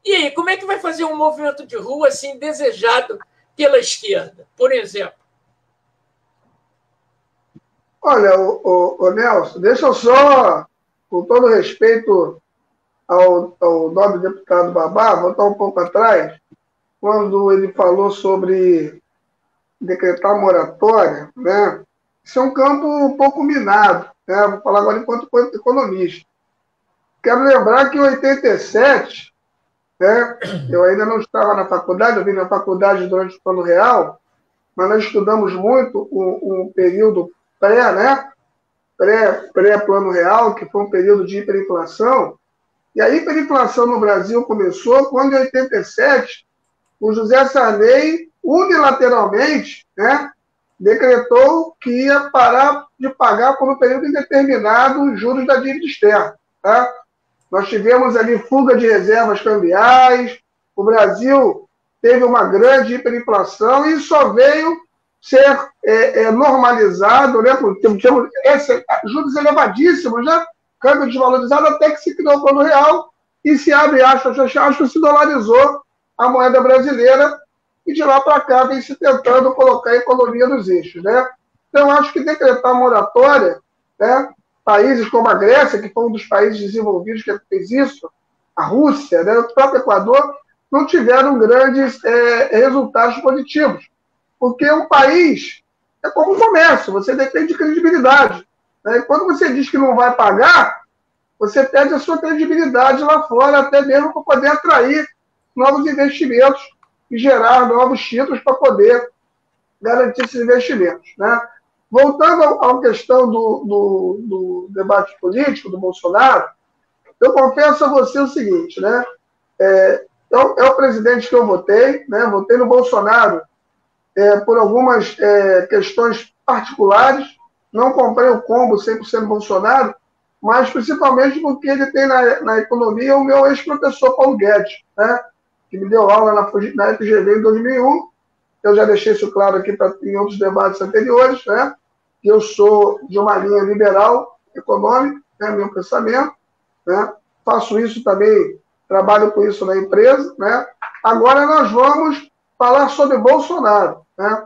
E aí, como é que vai fazer um movimento de rua assim desejado pela esquerda, por exemplo? Olha, o Nelson, deixa eu só, com todo respeito ao nobre deputado Babá, voltar um pouco atrás, quando ele falou sobre decretar moratória, né? Isso é um campo um pouco minado, né? Vou falar agora enquanto economista. Quero lembrar que em 87, né? Eu ainda não estava na faculdade, eu vim na faculdade durante o Plano Real, mas nós estudamos muito um período né? Pré-Plano Real, que foi um período de hiperinflação. E a hiperinflação no Brasil começou quando, em 87, o José Sarney, unilateralmente, né, decretou que ia parar de pagar por um período indeterminado os juros da dívida externa. Tá? Nós tivemos ali fuga de reservas cambiais, o Brasil teve uma grande hiperinflação e só veio ser normalizado, né? Temos juros elevadíssimos, né? Câmbio desvalorizado, até que se criou o Plano Real e se abre aspas, se dolarizou a moeda brasileira e de lá para cá vem se tentando colocar a economia nos eixos, né? Então, acho que decretar moratória, né? Países como a Grécia, que foi um dos países desenvolvidos que fez isso, a Rússia, né? O próprio Equador, não tiveram grandes resultados positivos. Porque um país é como um comércio, você depende de credibilidade. Né? Quando você diz que não vai pagar, você perde a sua credibilidade lá fora, até mesmo para poder atrair novos investimentos e gerar novos títulos para poder garantir esses investimentos. Né? Voltando à questão do debate político do Bolsonaro, eu confesso a você o seguinte, né? É o presidente que eu votei, né? Votei no Bolsonaro por algumas questões particulares, não comprei o combo 100% Bolsonaro, mas principalmente porque ele tem na economia o meu ex-professor Paulo Guedes, né, que me deu aula na FGV em 2001, eu já deixei isso claro aqui em outros debates anteriores, né, que eu sou de uma linha liberal econômica, né, meu pensamento, né, faço isso também, trabalho com isso na empresa, né. Agora nós vamos falar sobre Bolsonaro. Né?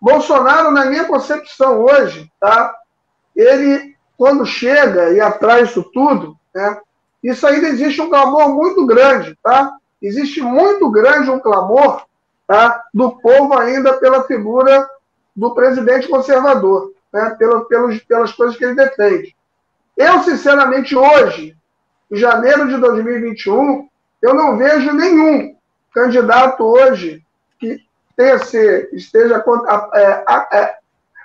Bolsonaro, na minha concepção hoje, tá? Ele, quando chega e atrai isso tudo, né? Isso ainda existe um clamor muito grande, tá? Existe muito grande um clamor, tá? Do povo ainda pela figura do presidente conservador, né? Pelas coisas que ele defende. Eu, sinceramente, hoje, em janeiro de 2021, eu não vejo nenhum candidato hoje que esteja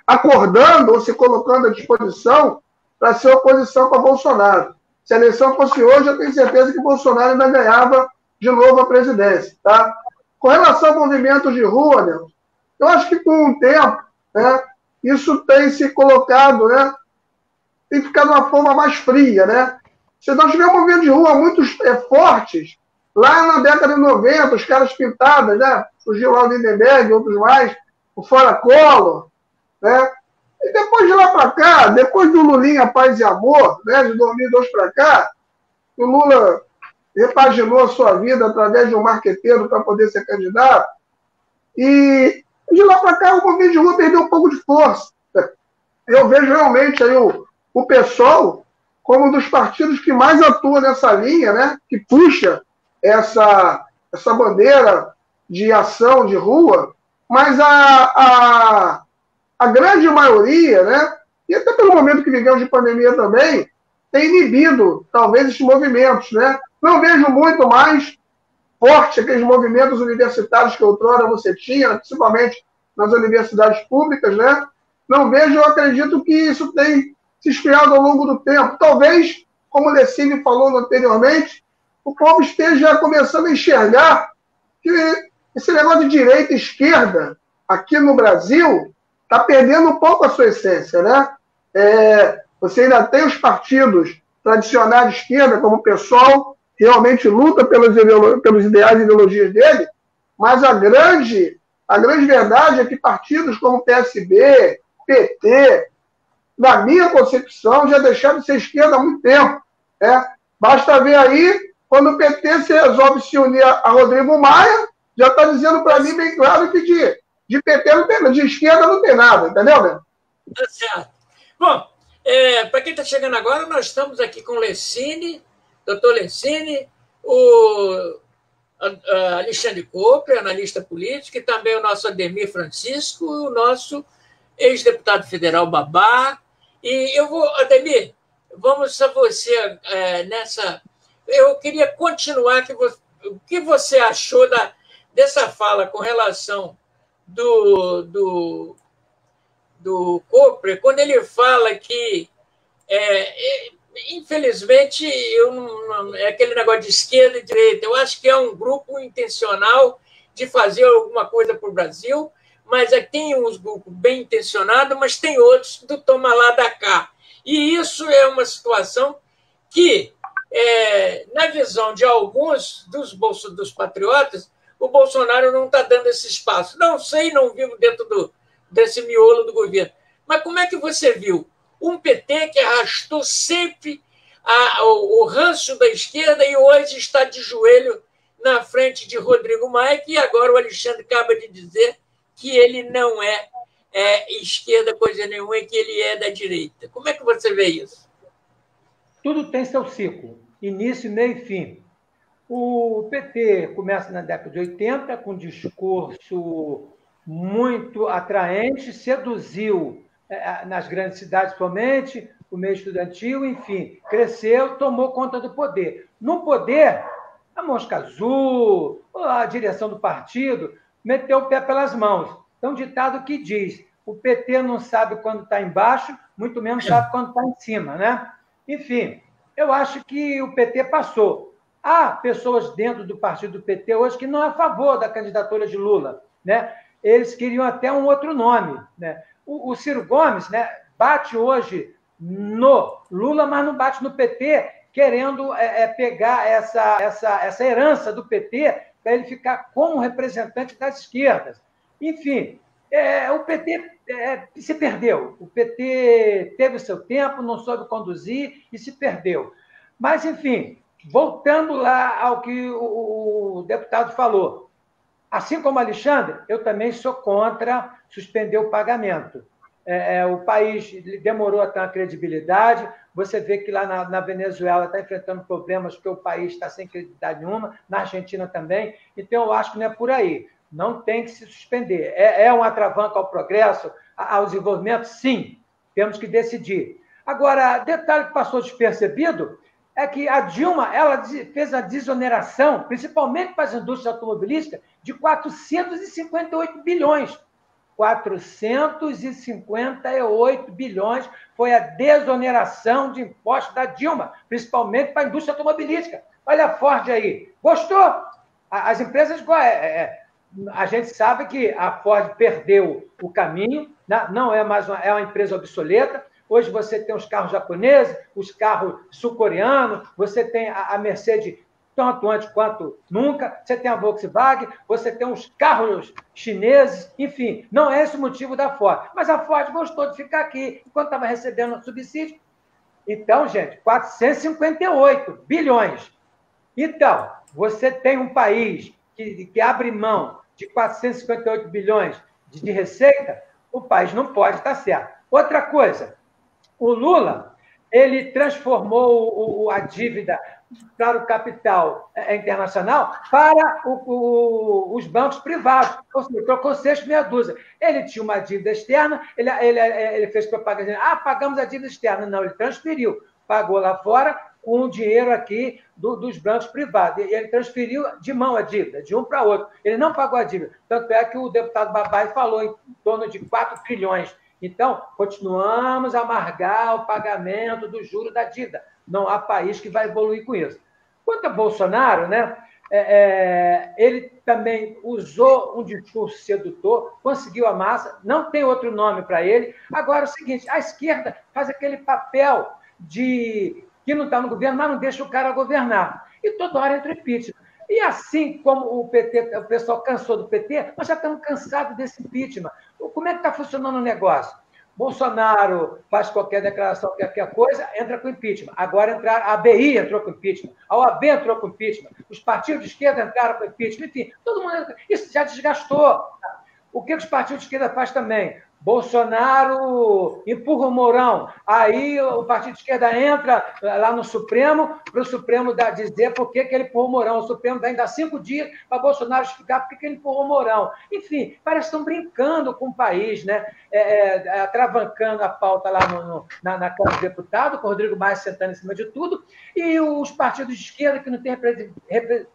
acordando ou se colocando à disposição para ser oposição para Bolsonaro. Se a eleição fosse hoje, eu tenho certeza que Bolsonaro ainda ganhava de novo a presidência. Tá? Com relação ao movimento de rua, né, eu acho que com o tempo, né, isso tem se colocado, né, tem ficado de uma forma mais fria. Né? Se nós tivermos movimento de rua muito fortes, lá na década de 90, os caras pintados, né? Surgiu lá o Lindenberg, outros mais, o Fora Collor, né? E depois de lá para cá, depois do Lulinha Paz e Amor, né? De 2002 para cá, o Lula repaginou a sua vida através de um marqueteiro para poder ser candidato, e de lá para cá o movimento de rua perdeu um pouco de força. Eu vejo realmente aí o PSOL como um dos partidos que mais atua nessa linha, né? Que puxa essa bandeira de ação de rua, mas a grande maioria, né, e até pelo momento que vivemos de pandemia também, tem inibido, talvez, esses movimentos. Né? Não vejo muito mais forte aqueles movimentos universitários que outrora você tinha, principalmente nas universidades públicas. Né? Não vejo, eu acredito que isso tem se esfriado ao longo do tempo. Talvez, como o Lessini falou anteriormente, o povo esteja começando a enxergar que esse negócio de direita e esquerda aqui no Brasil está perdendo um pouco a sua essência. Né? Você ainda tem os partidos tradicionais de esquerda, como o PSOL, que realmente luta pelos ideais e ideologias dele, mas a grande verdade é que partidos como o PSB, PT, na minha concepção, já deixaram de ser esquerda há muito tempo. Né? Basta ver aí, quando o PT se resolve se unir a Rodrigo Maia, já está dizendo para mim bem claro que de PT não tem, de esquerda não tem nada, entendeu, né? Tá certo. Bom, para quem está chegando agora, nós estamos aqui com o Lessini, doutor Lessini, o Alexandre Cooper, analista político, e também o nosso Ademir Francisco, o nosso ex-deputado federal Babá. E eu vou, Ademir, vamos a você nessa... Eu queria continuar, o que você achou dessa fala com relação do Cooper, quando ele fala que, infelizmente, é aquele negócio de esquerda e direita. Eu acho que é um grupo intencional de fazer alguma coisa para o Brasil, mas tem uns grupos bem intencionados, mas tem outros do toma lá da cá. E isso é uma situação que, na visão de alguns dos patriotas, o Bolsonaro não está dando esse espaço. Não sei, não vivo dentro desse miolo do governo. Mas como é que você viu um PT que arrastou sempre o ranço da esquerda e hoje está de joelho na frente de Rodrigo Maia, e agora o Alexandre acaba de dizer que ele não é esquerda coisa nenhuma e que ele é da direita. Como é que você vê isso? Tudo tem seu ciclo, início, meio e fim. O PT começa na década de 80 com um discurso muito atraente, seduziu nas grandes cidades somente, o meio estudantil, enfim, cresceu, tomou conta do poder. No poder, a Mosca Azul, a direção do partido, meteu o pé pelas mãos. Então, um ditado que diz, o PT não sabe quando está embaixo, muito menos sabe quando está em cima, né? Enfim, eu acho que o PT passou. Há pessoas dentro do partido do PT hoje que não é a favor da candidatura de Lula, né? Eles queriam até um outro nome, né? O Ciro Gomes, né, bate hoje no Lula, mas não bate no PT, querendo pegar essa herança do PT para ele ficar como representante das esquerdas. Enfim, o PT se perdeu. O PT teve o seu tempo, não soube conduzir e se perdeu. Mas, enfim, voltando lá ao que o deputado falou, assim como Alexandre, eu também sou contra suspender o pagamento. O país demorou a ter uma credibilidade, você vê que lá na Venezuela está enfrentando problemas porque o país está sem credibilidade nenhuma, na Argentina também, então eu acho que não é por aí. Não tem que se suspender. É um atravanco ao progresso, ao desenvolvimento? Sim, temos que decidir. Agora, detalhe que passou despercebido é que a Dilma ela fez a desoneração, principalmente para as indústrias automobilísticas, de 458 bilhões. 458 bilhões foi a desoneração de impostos da Dilma, principalmente para a indústria automobilística. Olha a Ford aí. Gostou? As empresas... A gente sabe que a Ford perdeu o caminho, não é mais uma empresa obsoleta. Hoje você tem os carros japoneses, os carros sul-coreanos, você tem a Mercedes tanto antes quanto nunca, você tem a Volkswagen, você tem os carros chineses, enfim, não é esse o motivo da Ford. Mas a Ford gostou de ficar aqui, enquanto estava recebendo subsídio. Então, gente, 458 bilhões. Então, você tem um país que abre mão de 458 bilhões de receita, o país não pode estar certo. Outra coisa, o Lula ele transformou a dívida para o capital internacional para os bancos privados, ou seja, trocou 6 meia dúzia. Ele tinha uma dívida externa, ele fez propaganda dizendo, pagamos a dívida externa. Não, ele transferiu, pagou lá fora com o dinheiro aqui dos bancos privados. E ele transferiu de mão a dívida, de um para outro. Ele não pagou a dívida. Tanto é que o deputado Babai falou em torno de 4 trilhões. Então, continuamos a amargar o pagamento do juro da dívida. Não há país que vai evoluir com isso. Quanto a Bolsonaro, né, ele também usou um discurso sedutor, conseguiu a massa, não tem outro nome para ele. Agora, é o seguinte, a esquerda faz aquele papel de que não está no governo, mas não deixa o cara governar. E toda hora entra impeachment. E assim como o PT, o pessoal cansou do PT, nós já estamos cansados desse impeachment. Como é que está funcionando o negócio? Bolsonaro faz qualquer declaração, qualquer coisa, entra com impeachment. Agora a ABI entrou com impeachment, a OAB entrou com impeachment, os partidos de esquerda entraram com impeachment, enfim, todo mundo. Isso já desgastou. O que os partidos de esquerda fazem também? Bolsonaro empurra o Mourão, aí o partido de esquerda entra lá no Supremo, para o Supremo dizer por que ele empurrou o Mourão. O Supremo vai dar 5 dias para Bolsonaro explicar por que ele empurrou o Mourão. Enfim, parece que estão brincando com o país, né? Travancando a pauta lá na Câmara dos Deputados, com o Rodrigo Maia sentando em cima de tudo, e os partidos de esquerda, que não têm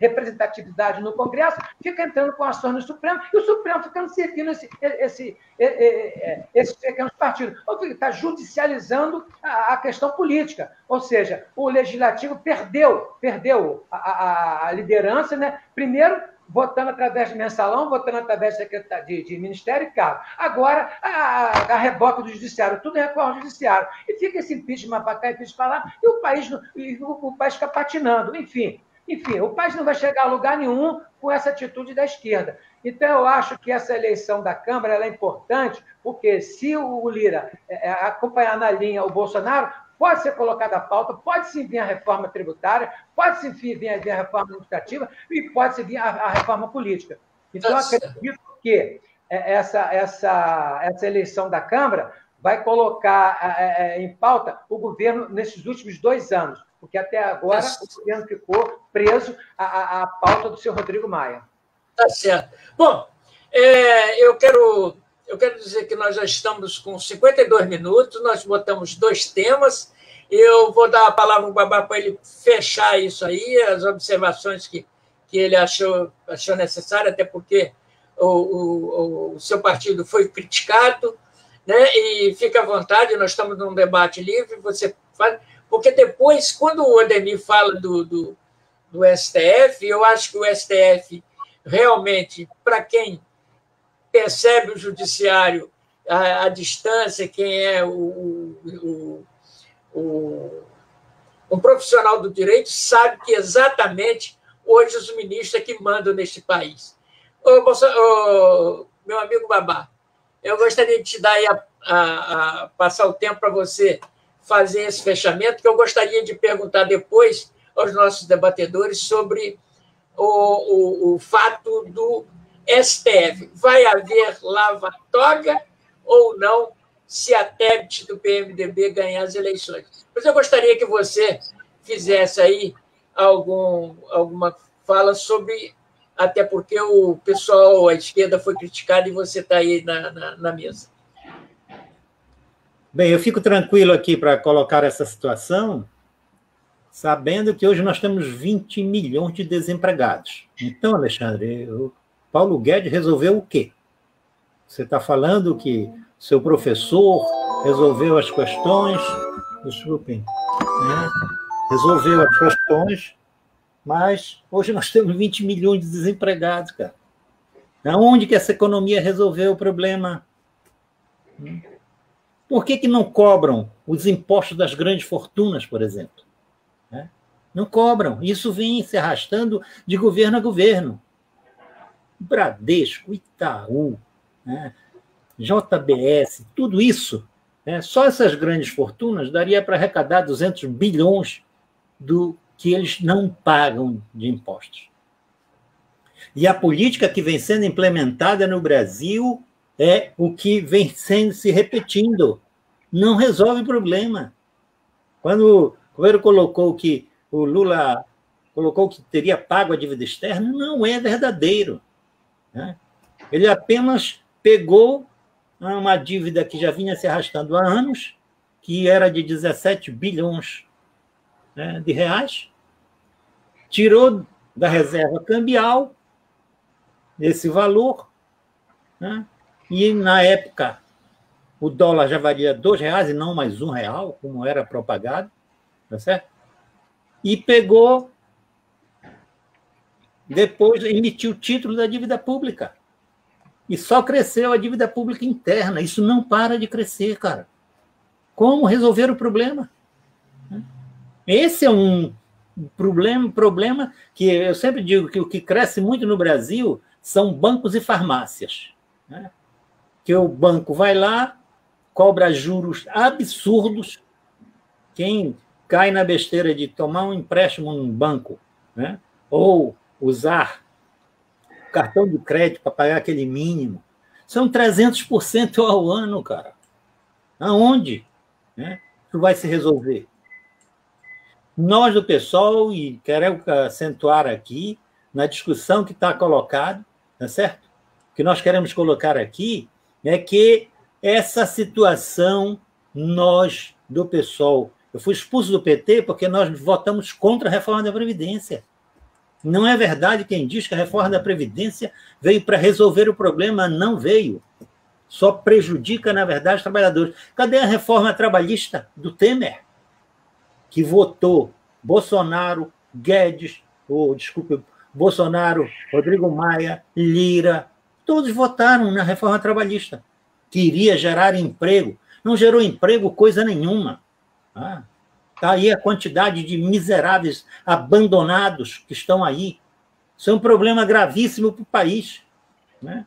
representatividade no Congresso, ficam entrando com ações no Supremo, e o Supremo ficando servindo esses pequenos partidos. Está judicializando a questão política. Ou seja, o Legislativo perdeu a liderança, né? Primeiro, votando através de mensalão, votando através de Ministério e cargo. Agora, a reboque do Judiciário, tudo recorre ao Judiciário. E fica esse impeachment para cá, impeachment para lá, e o país fica patinando. Enfim, o país não vai chegar a lugar nenhum com essa atitude da esquerda. Então, eu acho que essa eleição da Câmara ela é importante, porque se o Lira acompanhar na linha o Bolsonaro, pode ser colocada a pauta, pode sim vir a reforma tributária, pode sim vir a reforma administrativa e pode sim vir a reforma política. Então, eu acredito que essa eleição da Câmara vai colocar em pauta o governo nesses últimos 2 anos, porque até agora o governo ficou preso à pauta do senhor Rodrigo Maia. Tá certo. Bom, eu quero dizer que nós já estamos com 52 minutos, nós botamos 2 temas, eu vou dar a palavra ao Babá para ele fechar isso aí, as observações que ele achou necessário, até porque o seu partido foi criticado, né? E fica à vontade, nós estamos num debate livre, você faz, porque depois, quando o Ademir fala do STF, eu acho que o STF realmente, para quem percebe o judiciário à distância, quem é um profissional do direito, sabe que exatamente hoje os ministros é que mandam neste país. Meu amigo Babá, eu gostaria de te dar aí passar o tempo para você fazer esse fechamento, que eu gostaria de perguntar depois aos nossos debatedores sobre o fato do STF. Vai haver lava-toga ou não se a Tebet do PMDB ganhar as eleições? Mas eu gostaria que você fizesse aí alguma fala sobre, até porque o pessoal, a esquerda foi criticado e você está aí na mesa. Bem, eu fico tranquilo aqui para colocar essa situação, sabendo que hoje nós temos 20 milhões de desempregados. Então, Alexandre, o Paulo Guedes resolveu o quê? Você está falando que seu professor resolveu as questões, desculpem, né? Resolveu as questões, mas hoje nós temos 20 milhões de desempregados, cara. Aonde que essa economia resolveu o problema? Por que não cobram os impostos das grandes fortunas, por exemplo? Não cobram. Isso vem se arrastando de governo a governo. Bradesco, Itaú, né? JBS, tudo isso, né? Só essas grandes fortunas daria para arrecadar 200 bilhões do que eles não pagam de impostos. E a política que vem sendo implementada no Brasil é o que vem se repetindo. Não resolve o problema. Quando o governo colocou que o Lula colocou que teria pago a dívida externa, não é verdadeiro, né? Ele apenas pegou uma dívida que já vinha se arrastando há anos, que era de 17 bilhões, né, de reais, tirou da reserva cambial esse valor, né, e, na época, o dólar já valia R$ 2 e não mais R$ 1, como era propagado, tá certo? E pegou, depois emitiu o título da dívida pública. E só cresceu a dívida pública interna. Isso não para de crescer, cara. Como resolver o problema? Esse é um problema que eu sempre digo que o que cresce muito no Brasil são bancos e farmácias, né? Que o banco vai lá, cobra juros absurdos. Quem cai na besteira de tomar um empréstimo num banco, né, ou usar cartão de crédito para pagar aquele mínimo, são 300% ao ano, cara. Aonde, né, isso vai se resolver? Nós do PSOL, e quero acentuar aqui, na discussão que está colocada, tá certo? O que nós queremos colocar aqui é que essa situação, nós do PSOL, eu fui expulso do PT porque nós votamos contra a reforma da Previdência. Não é verdade quem diz que a reforma da Previdência veio para resolver o problema. Não veio. Só prejudica, na verdade, os trabalhadores. Cadê a reforma trabalhista do Temer? Que votou Bolsonaro, Guedes, Bolsonaro, Rodrigo Maia, Lira, todos votaram na reforma trabalhista, que iria gerar emprego. Não gerou emprego coisa nenhuma. Está aí a quantidade de miseráveis abandonados que estão aí. Isso é um problema gravíssimo para o país, né?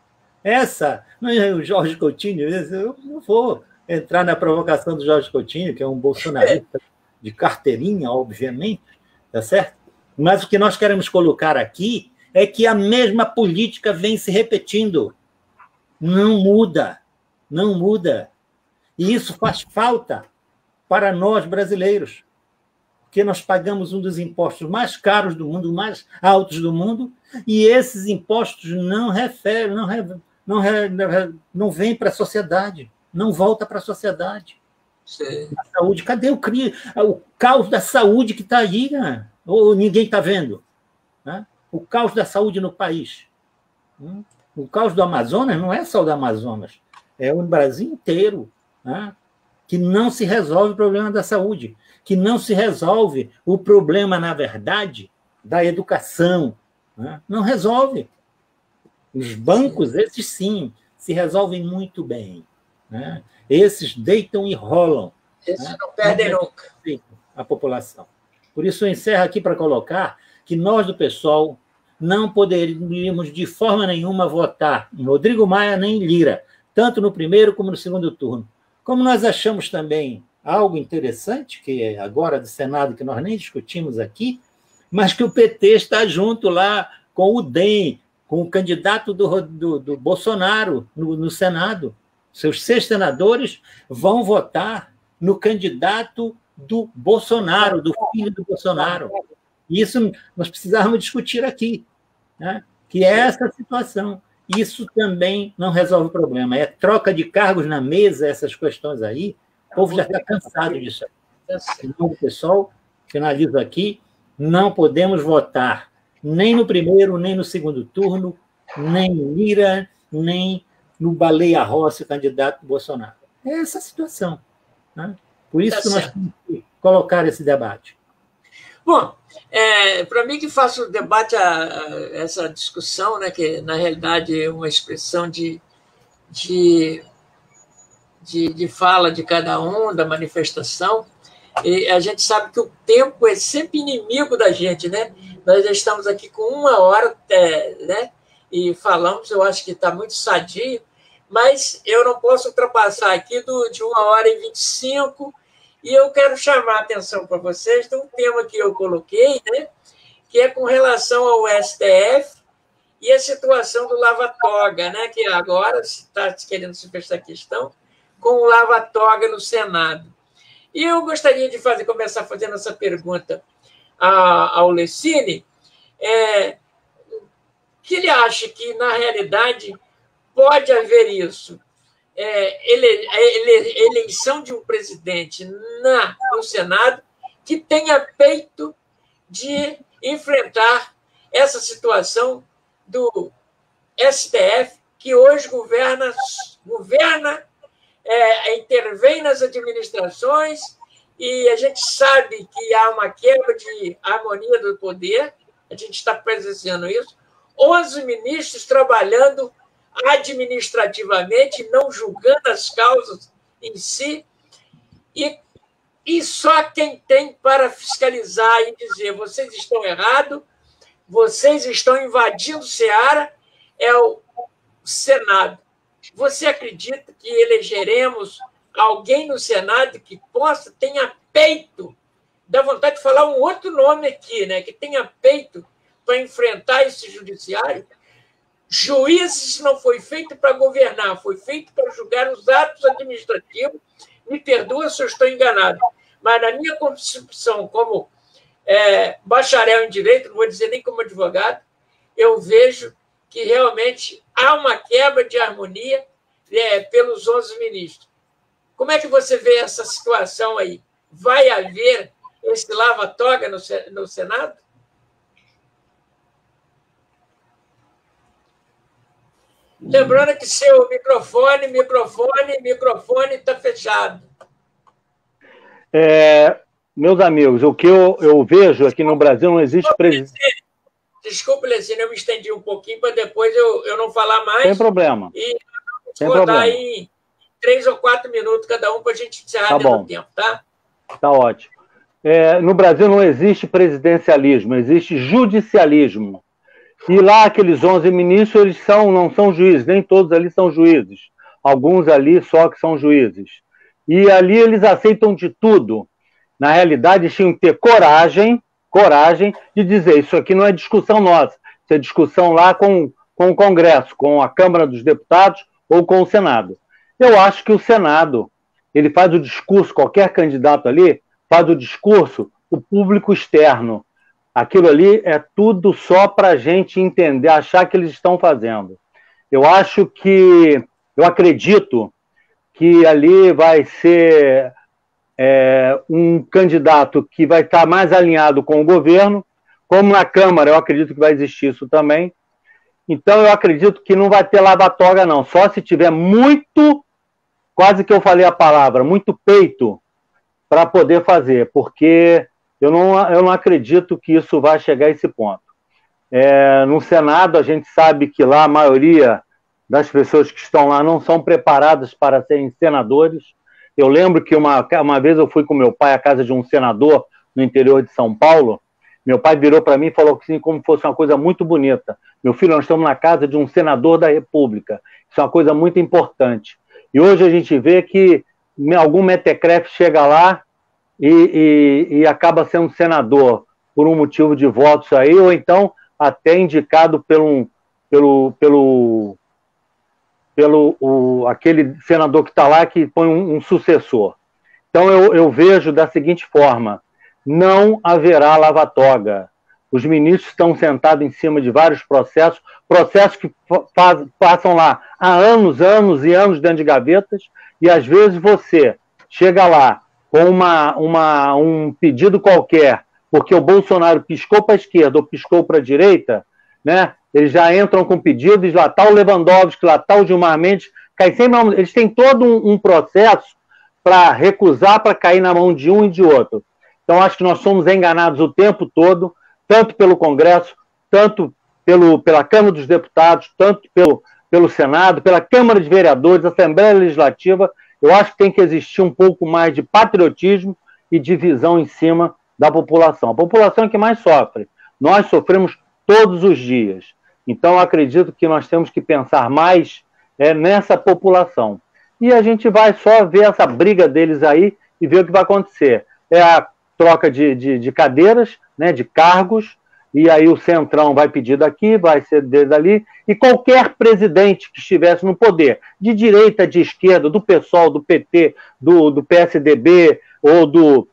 O Jorge Coutinho, eu não vou entrar na provocação do Jorge Coutinho, que é um bolsonarista de carteirinha, obviamente, tá certo? Mas o que nós queremos colocar aqui é que a mesma política vem se repetindo. Não muda, não muda. E isso faz falta para nós brasileiros, porque nós pagamos um dos impostos mais caros do mundo, mais altos do mundo, e esses impostos não vêm para a sociedade, não voltam para a sociedade. Sim. A saúde, cadê o caos da saúde que está aí, né? Ou ninguém está vendo, né? O caos da saúde no país. O caos do Amazonas não é só do Amazonas, é o Brasil inteiro, né? Que não se resolve o problema da saúde, que não se resolve o problema, na verdade, da educação, né? Não resolve. Os bancos, esses sim, se resolvem muito bem, né? Esses deitam e rolam. Esses, né, não perdem nunca. A população. Por isso, eu encerro aqui para colocar que nós do PSOL não poderíamos, de forma nenhuma, votar em Rodrigo Maia nem em Lira, tanto no primeiro como no segundo turno. Como nós achamos também algo interessante, que é agora do Senado, que nós nem discutimos aqui, mas que o PT está junto lá com o DEM, com o candidato do Bolsonaro no Senado. Seus 6 senadores vão votar no candidato do Bolsonaro, do filho do Bolsonaro. Isso nós precisávamos discutir aqui, né? Que é essa situação. Isso também não resolve o problema. É troca de cargos na mesa, essas questões aí. O povo já está cansado disso. Então, pessoal, finalizo aqui. Não podemos votar nem no primeiro, nem no segundo turno, nem em Lira, nem no Baleia Rossi, candidato do Bolsonaro. É essa a situação, né? Por isso que nós temos que colocar esse debate. Bom, para mim que faço o debate, essa discussão, né, que na realidade é uma expressão de fala de cada um, da manifestação, e a gente sabe que o tempo é sempre inimigo da gente, né? Nós já estamos aqui com 1 hora, né? E falamos, eu acho que está muito sadio, mas eu não posso ultrapassar aqui de 1h25, e eu quero chamar a atenção para vocês de um tema que eu coloquei, né, que é com relação ao STF e a situação do lava-toga, né, que agora está querendo se ver essa questão com o lava-toga no Senado. E eu gostaria de começar fazendo essa pergunta ao Lessini, que ele acha que, na realidade, pode haver isso. Eleição de um presidente no Senado que tenha peito de enfrentar essa situação do STF, que hoje governa, intervém nas administrações, e a gente sabe que há uma quebra de harmonia do poder, a gente está presenciando isso, 11 ministros trabalhando administrativamente, não julgando as causas em si, e só quem tem para fiscalizar e dizer vocês estão errados, vocês estão invadindo Seara, é o Senado. Você acredita que elegeremos alguém no Senado que tenha peito, dá vontade de falar um outro nome aqui, né, que tenha peito para enfrentar esse judiciário? Juízes não foi feito para governar, foi feito para julgar os atos administrativos. Me perdoa se eu estou enganado, mas na minha concepção, como bacharel em direito, não vou dizer nem como advogado, eu vejo que realmente há uma quebra de harmonia pelos 11 ministros. Como é que você vê essa situação aí? Vai haver esse lava-toga no Senado? Lembrando que seu microfone está fechado. Meus amigos, o que eu vejo aqui no Brasil não existe presidente. Desculpe, Lessini, eu me estendi um pouquinho para depois eu não falar mais. Sem problema. E vamos rodar aí 3 ou 4 minutos cada um para a gente encerrar dentro do tempo, tá? Tá ótimo. No Brasil não existe presidencialismo, existe judicialismo. E lá, aqueles 11 ministros, eles não são juízes, nem todos ali são juízes. Alguns ali só que são juízes. E ali eles aceitam de tudo. Na realidade, eles tinham que ter coragem de dizer, isso aqui não é discussão nossa, isso é discussão lá com o Congresso, com a Câmara dos Deputados ou com o Senado. Eu acho que o Senado, ele faz o discurso, qualquer candidato ali faz o discurso, o público externo. Aquilo ali é tudo só para a gente entender, achar que eles estão fazendo. Eu acredito que ali vai ser um candidato que vai estar mais alinhado com o governo, como na Câmara, eu acredito que vai existir isso também. Então, eu acredito que não vai ter lava-toga, não. Só se tiver muito, quase que eu falei a palavra, muito peito para poder fazer, porque eu não acredito que isso vai chegar a esse ponto. No Senado, a gente sabe que lá a maioria das pessoas que estão lá não são preparadas para serem senadores. Eu lembro que uma vez eu fui com meu pai à casa de um senador no interior de São Paulo. Meu pai virou para mim e falou assim, como fosse uma coisa muito bonita. Meu filho, nós estamos na casa de um senador da República. Isso é uma coisa muito importante. E hoje a gente vê que algum mequetrefe chega lá e acaba sendo senador por um motivo de votos aí, ou então até indicado aquele senador que está lá que põe um sucessor. Então eu vejo da seguinte forma, não haverá lava-toga. Os ministros estão sentados em cima de vários processos que passam lá há anos e anos dentro de gavetas, e às vezes você chega lá com um pedido qualquer, porque o Bolsonaro piscou para a esquerda ou piscou para a direita, né? Eles já entram com pedidos, lá está o Lewandowski, lá está o Gilmar Mendes, eles têm todo um processo para recusar, para cair na mão de um e de outro. Então, acho que nós somos enganados o tempo todo, tanto pelo Congresso, tanto pela Câmara dos Deputados, tanto pelo Senado, pela Câmara de Vereadores, Assembleia Legislativa. Eu acho que tem que existir um pouco mais de patriotismo e de visão em cima da população. A população é que mais sofre. Nós sofremos todos os dias. Então, eu acredito que nós temos que pensar mais nessa população. E a gente vai só ver essa briga deles aí e ver o que vai acontecer. É a troca de cadeiras, né, de cargos, e aí o Centrão vai pedir daqui, vai ser dali, e qualquer presidente que estivesse no poder, de direita, de esquerda, do PSOL, do PT, do PSDB, ou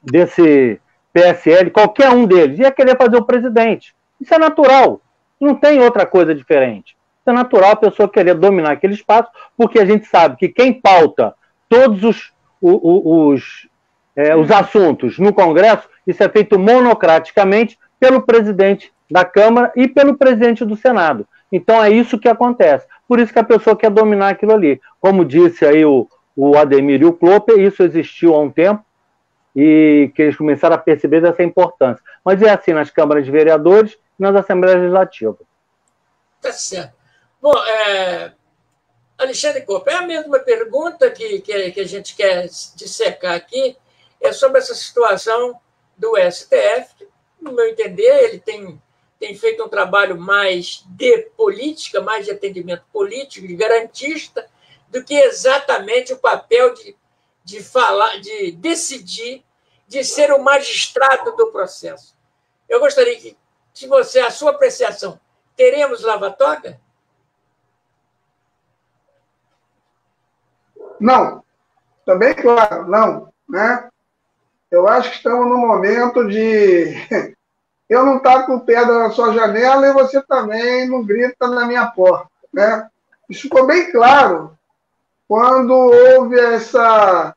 desse PSL, qualquer um deles, ia querer fazer o presidente. Isso é natural, não tem outra coisa diferente. Isso é natural a pessoa querer dominar aquele espaço, porque a gente sabe que quem pauta todos os assuntos no Congresso, isso é feito monocraticamente pelo presidente da Câmara e pelo presidente do Senado. Então é isso que acontece. Por isso que a pessoa quer dominar aquilo ali. Como disse aí o Ademir e o Klopper, isso existiu há um tempo e que eles começaram a perceber dessa importância. Mas é assim nas câmaras de vereadores e nas assembleias legislativas. Tá certo. Bom, Alexandre Klopper, é a mesma pergunta que a gente quer dissecar aqui, é sobre essa situação do STF, que, no meu entender, ele tem feito um trabalho mais de política, mais de atendimento político, de garantista, do que exatamente o papel de falar, de decidir, de ser o magistrado do processo. Eu gostaria que você, a sua apreciação, teremos lava-toga? Não, também claro, não, né? Eu acho que estamos num momento de eu não taco pedra na sua janela e você também não grita na minha porta, né? Isso ficou bem claro quando houve essa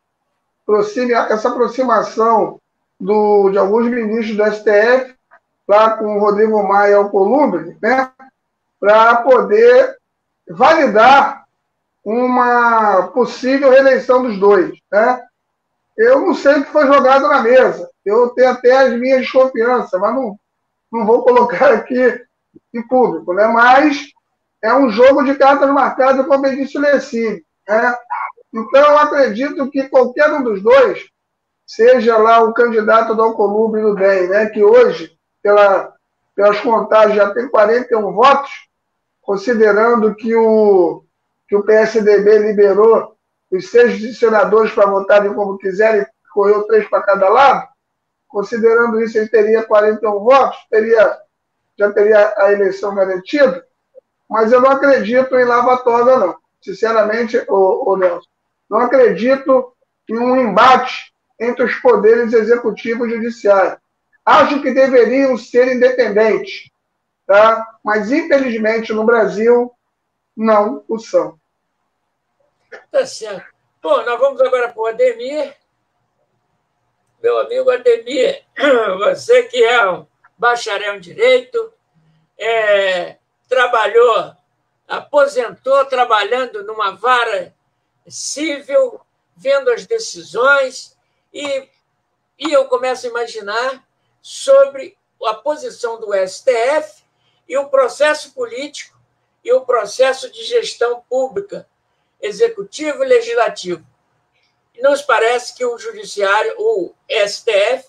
aproximação de alguns ministros do STF, lá com o Rodrigo Maia e Alcolumbre, né? Para poder validar uma possível reeleição dos dois, né? Eu não sei o que foi jogado na mesa. Eu tenho até as minhas desconfianças, mas não vou colocar aqui em público, né? Mas é um jogo de cartas marcadas, como eu disse o Lessini, né? Então, eu acredito que qualquer um dos dois, seja lá o candidato do Alcolumbre e do DEM, né? Que hoje, pelas contagens, já tem 41 votos, considerando que o PSDB liberou os 6 senadores para votarem como quiserem, correu 3 para cada lado, considerando isso, ele teria 41 votos, já teria a eleição garantida, mas eu não acredito em lava-toga, não. Sinceramente, Nelson, não acredito em um embate entre os poderes executivo e judiciário. Acho que deveriam ser independentes, tá? Mas, infelizmente, no Brasil, não o são. Tá certo. Bom, nós vamos agora para o Ademir. Meu amigo Ademir, você que é um bacharel em Direito, aposentou trabalhando numa vara civil, vendo as decisões, e eu começo a imaginar sobre a posição do STF e o processo político e o processo de gestão pública, executivo e legislativo. Nos parece que o judiciário, o STF,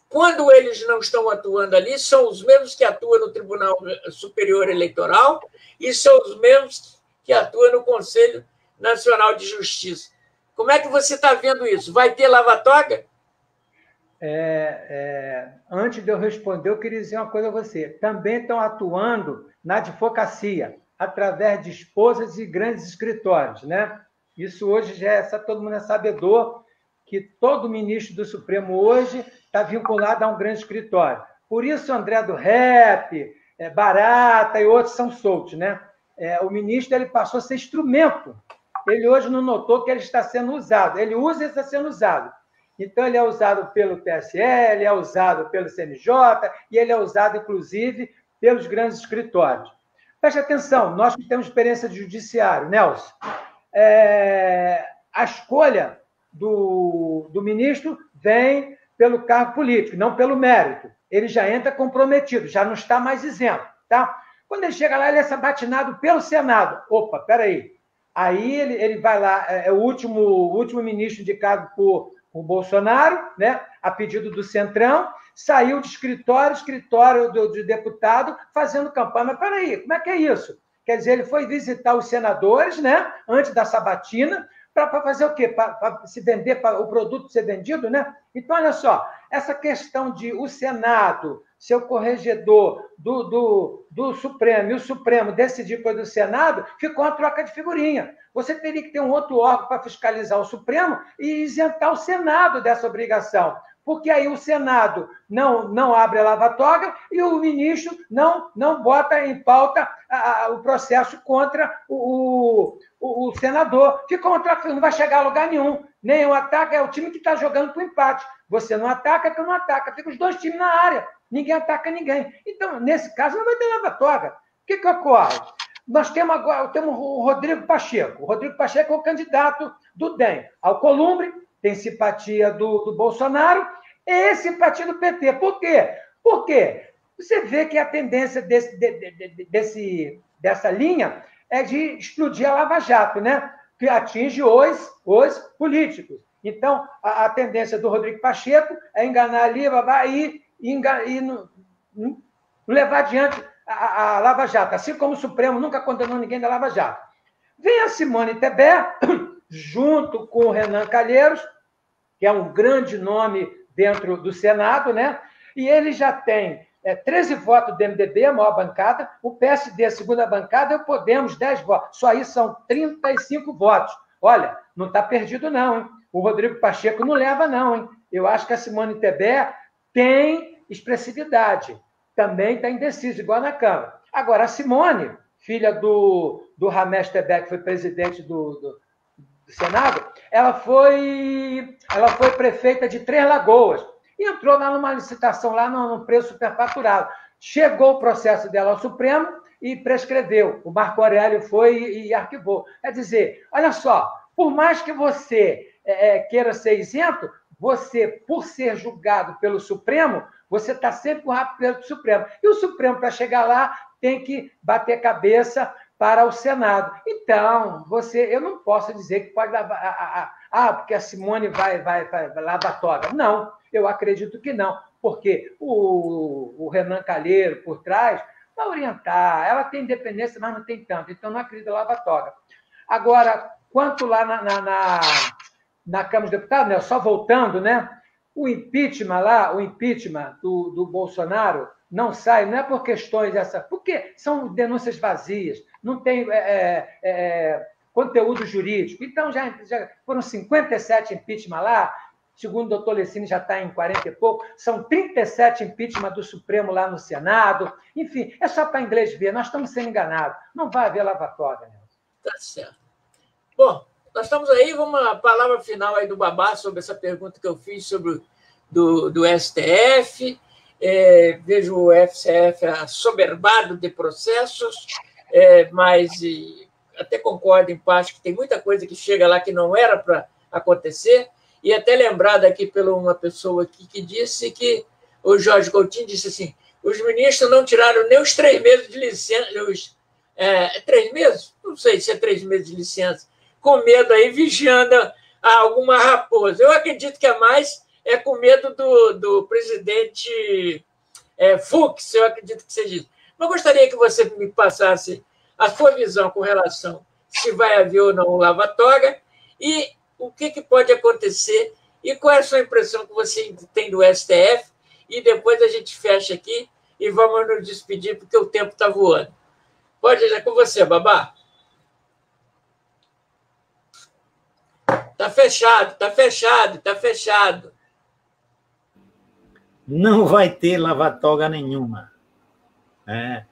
quando eles não estão atuando ali, são os mesmos que atuam no Tribunal Superior Eleitoral e são os mesmos que atuam no Conselho Nacional de Justiça. Como é que você está vendo isso? Vai ter lava-toga? Antes de eu responder, eu queria dizer uma coisa a você. Também estão atuando na advocacia, através de esposas e grandes escritórios, né? Isso hoje todo mundo é sabedor que todo ministro do Supremo hoje está vinculado a um grande escritório. Por isso, André do Rep, Barata e outros são soltos, né? O ministro ele passou a ser instrumento. Ele hoje não notou que ele está sendo usado. Ele usa e está sendo usado. Então, ele é usado pelo TSE, é usado pelo CNJ e ele é usado, inclusive, pelos grandes escritórios. Preste atenção, nós que temos experiência de judiciário, Nelson, a escolha do ministro vem pelo cargo político, não pelo mérito. Ele já entra comprometido, já não está mais isento, tá? Quando ele chega lá, ele é sabatinado pelo Senado. Opa, peraí. Aí ele vai lá, é o último ministro indicado por Bolsonaro, né? A pedido do Centrão, saiu de escritório de deputado, fazendo campanha. Mas peraí, como é que é isso? Quer dizer, ele foi visitar os senadores, né? Antes da sabatina, para fazer o quê? Para se vender, para o produto ser vendido, né? Então, olha só, essa questão de o Senado ser o corregedor do Supremo e o Supremo decidir coisa do Senado, ficou uma troca de figurinha. Você teria que ter um outro órgão para fiscalizar o Supremo e isentar o Senado dessa obrigação, porque aí o Senado não abre a lava-toga e o ministro não bota em pauta o processo contra o senador. Fica uma troca, não vai chegar a lugar nenhum. Nem um ataque, é o time que está jogando para o empate. Você não ataca, tu não ataca. Fica os dois times na área. Ninguém ataca ninguém. Então, nesse caso, não vai ter lava-toga. O que ocorre? Nós temos o Rodrigo Pacheco. O Rodrigo Pacheco é o candidato do DEM.Essa tem simpatia do Bolsonaro e simpatia do PT. Por quê? Porque você vê que a tendência dessa linha é de explodir a Lava Jato, né? Que atinge os políticos. Então, a tendência do Rodrigo Pacheco é enganar ali e levar adiante a Lava Jato, assim como o Supremo nunca condenou ninguém da Lava Jato. Vem a Simone Tebet, junto com o Renan Calheiros, que é um grande nome dentro do Senado, né? E ele já tem 13 votos do MDB, a maior bancada, o PSD, a segunda bancada, e o Podemos, 10 votos. Só aí são 35 votos. Olha, não está perdido, não, hein? O Rodrigo Pacheco não leva, não, hein? Eu acho que a Simone Tebet tem expressividade. Também está indeciso, igual na Câmara. Agora, a Simone, filha do Ramés Tebet, que foi presidente do Senado, ela foi prefeita de Três Lagoas. E entrou lá numa licitação, lá num preço superfaturado. Chegou o processo dela ao Supremo e prescreveu. O Marco Aurélio foi e arquivou. Quer dizer, olha só, por mais que você queira ser isento, você, por ser julgado pelo Supremo, você está sempre com o rabo preso do Supremo. E o Supremo, para chegar lá, tem que bater cabeça para o Senado. Então, eu não posso dizer que pode lavar... porque a Simone vai lavar a toga. Não, eu acredito que não, porque o Renan Calheiro, por trás, vai orientar. Ela tem independência, mas não tem tanto. Então, não acredito em lavar a toga. Agora, quanto lá na Câmara dos Deputados, né, só voltando, né, o impeachment do Bolsonaro não sai, não é por questões porque são denúncias vazias, não tem conteúdo jurídico. Então, já foram 57 impeachment lá, segundo o doutor Lessini já está em 40 e pouco, são 37 impeachment do Supremo lá no Senado. Enfim, é só para inglês ver, nós estamos sendo enganados. Não vai haver lava-toga, Nelson. Tá certo. Bom, nós estamos aí, vamos à palavra final aí do Babá sobre essa pergunta que eu fiz sobre do STF. Vejo o FCF assoberbado de processos, mas até concordo em parte que tem muita coisa que chega lá que não era para acontecer, e até lembrado aqui por uma pessoa aqui que disse que o Jorge Coutinho disse assim, os ministros não tiraram nem os 3 meses de licença, 3 meses? Não sei se é 3 meses de licença, com medo aí, vigiando alguma raposa. Eu acredito que é mais com medo do presidente Fux, eu acredito que seja isso. Mas gostaria que você me passasse a sua visão com relação se vai haver ou não o lava-toga e o que pode acontecer e qual é a sua impressão que você tem do STF, e depois a gente fecha aqui e vamos nos despedir porque o tempo está voando. Pode ir com você, Babá. Está fechado, está fechado, está fechado. Não vai ter lava-toga nenhuma.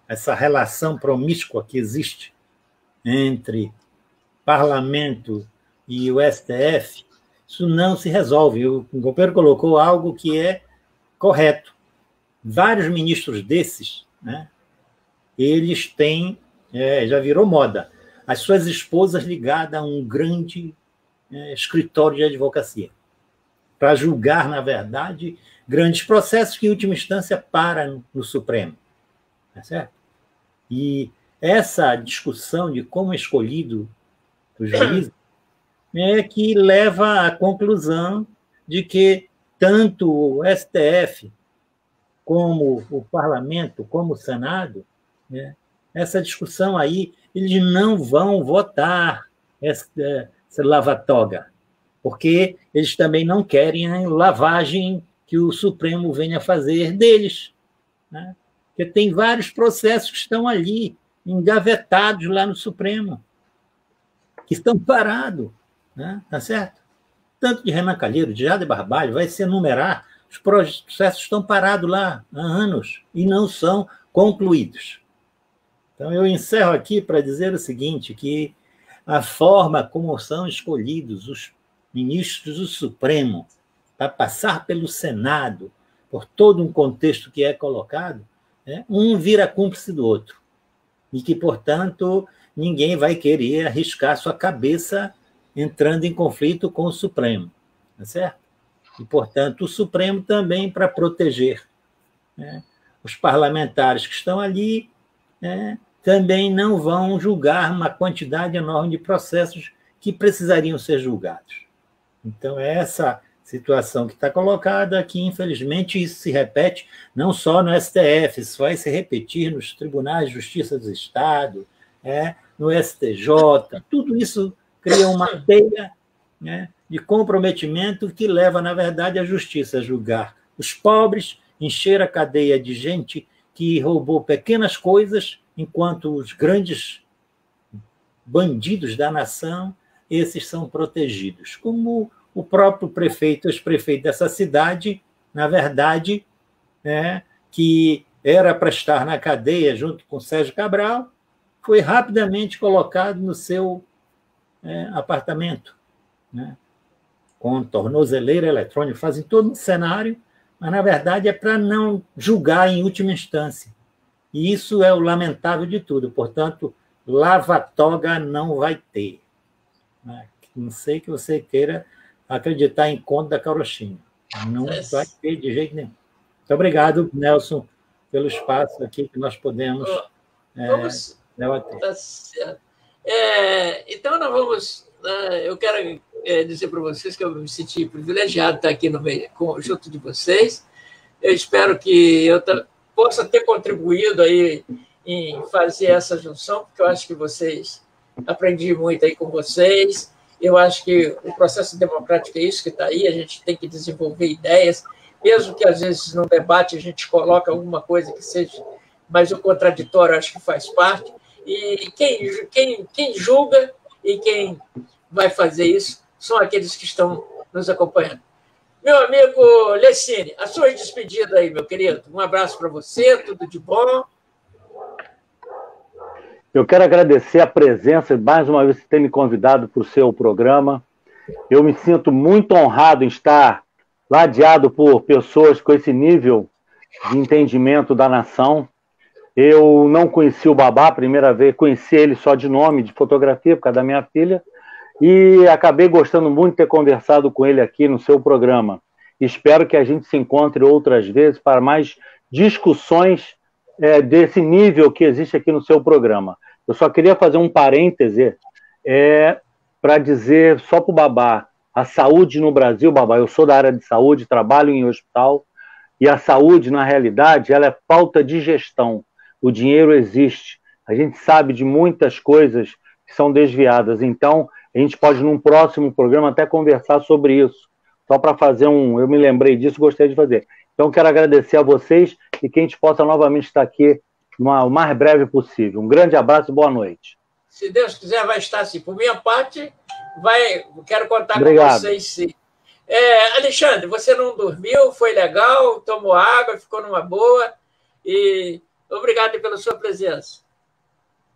Essa relação promíscua que existe entre parlamento e o STF, isso não se resolve. O companheiro colocou algo que é correto. Vários ministros desses, né, eles têm, já virou moda, as suas esposas ligadas a um grande escritório de advocacia, para julgar, na verdade, grandes processos que, em última instância, param no Supremo. Tá certo? E essa discussão de como é escolhido o juiz é que leva à conclusão de que tanto o STF como o Parlamento, como o Senado, né, essa discussão aí, eles não vão votar essa lava-toga, porque eles também não querem a lavagem que o Supremo venha fazer deles. né? Porque tem vários processos que estão ali, engavetados lá no Supremo, que estão parados, né? Tá certo? Tanto de Renan Calheiro, de Jade Barbalho, vai se enumerar, os processos estão parados lá há anos e não são concluídos. Então, eu encerro aqui para dizer o seguinte, que a forma como são escolhidos os ministros do Supremo para passar pelo Senado, por todo um contexto que é colocado, né, um vira cúmplice do outro. E que, portanto, ninguém vai querer arriscar sua cabeça entrando em conflito com o Supremo. Tá certo? E, portanto, o Supremo também para proteger, né, os parlamentares que estão ali, né, também não vão julgar uma quantidade enorme de processos que precisariam ser julgados. Então, é essa situação que está colocada aqui, infelizmente, isso se repete não só no STF, isso vai se repetir nos tribunais de justiça do Estado, no STJ, tudo isso cria uma teia, né, de comprometimento que leva, na verdade, a justiça a julgar os pobres, encher a cadeia de gente que roubou pequenas coisas, enquanto os grandes bandidos da nação, esses são protegidos. Como o próprio prefeito, ex-prefeito dessa cidade, na verdade, que era para estar na cadeia junto com Sérgio Cabral, foi rapidamente colocado no seu apartamento, né, com tornozeleira eletrônica, fazem todo um cenário, mas, na verdade, é para não julgar em última instância. E isso é o lamentável de tudo. Portanto, lava-toga não vai ter. Não sei que você queira acreditar em conta da carochinha. Não vai ter de jeito nenhum. Muito obrigado, Nelson, pelo espaço aqui que nós podemos debater. Tá certo. Então, nós vamos... eu quero dizer para vocês que eu me senti privilegiado de estar aqui no meio, junto de vocês. Eu espero que eu possa ter contribuído aí em fazer essa junção, porque eu acho que aprendi muito aí com vocês. Eu acho que o processo democrático é isso que está aí, a gente tem que desenvolver ideias, mesmo que às vezes no debate a gente coloque alguma coisa que seja, mas o contraditório acho que faz parte. E quem julga e quem vai fazer isso são aqueles que estão nos acompanhando. Meu amigo Lessini, a sua despedida aí, meu querido. Um abraço para você, tudo de bom. Eu quero agradecer a presença, mais uma vez, de ter me convidado para o seu programa. Eu me sinto muito honrado em estar ladeado por pessoas com esse nível de entendimento da nação. Eu não conheci o Babá a primeira vez, conheci ele só de nome, de fotografia, por causa da minha filha, e acabei gostando muito de ter conversado com ele aqui no seu programa. Espero que a gente se encontre outras vezes para mais discussões desse nível que existe aqui no seu programa. Eu só queria fazer um parêntese para dizer, só para o Babá, a saúde no Brasil, Babá, eu sou da área de saúde, trabalho em hospital, e a saúde, na realidade, ela é falta de gestão. O dinheiro existe. A gente sabe de muitas coisas que são desviadas. Então, a gente pode, num próximo programa, até conversar sobre isso. Só para fazer eu me lembrei disso, gostaria de fazer. Então, quero agradecer a vocês e que a gente possa novamente estar aqui o mais breve possível. Um grande abraço e boa noite. Se Deus quiser, vai estar assim. Por minha parte, quero contar Obrigado. Com vocês, sim. Alexandre, você não dormiu, foi legal, tomou água, ficou numa boa. E obrigado pela sua presença.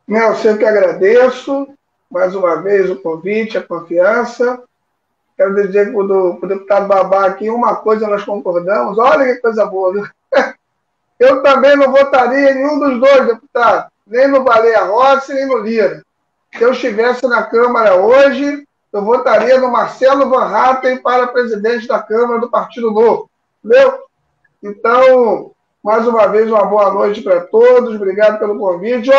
Nelson, eu que agradeço mais uma vez o convite, a confiança. Quero dizer para o deputado Babá aqui, uma coisa nós concordamos. Olha que coisa boa, viu? Eu também não votaria em nenhum dos dois, deputado. Nem no Baleia Rossi, nem no Lira. Se eu estivesse na Câmara hoje, eu votaria no Marcelo Van Hatten para presidente da Câmara do Partido Novo. Entendeu? Então, mais uma vez, uma boa noite para todos. Obrigado pelo convite.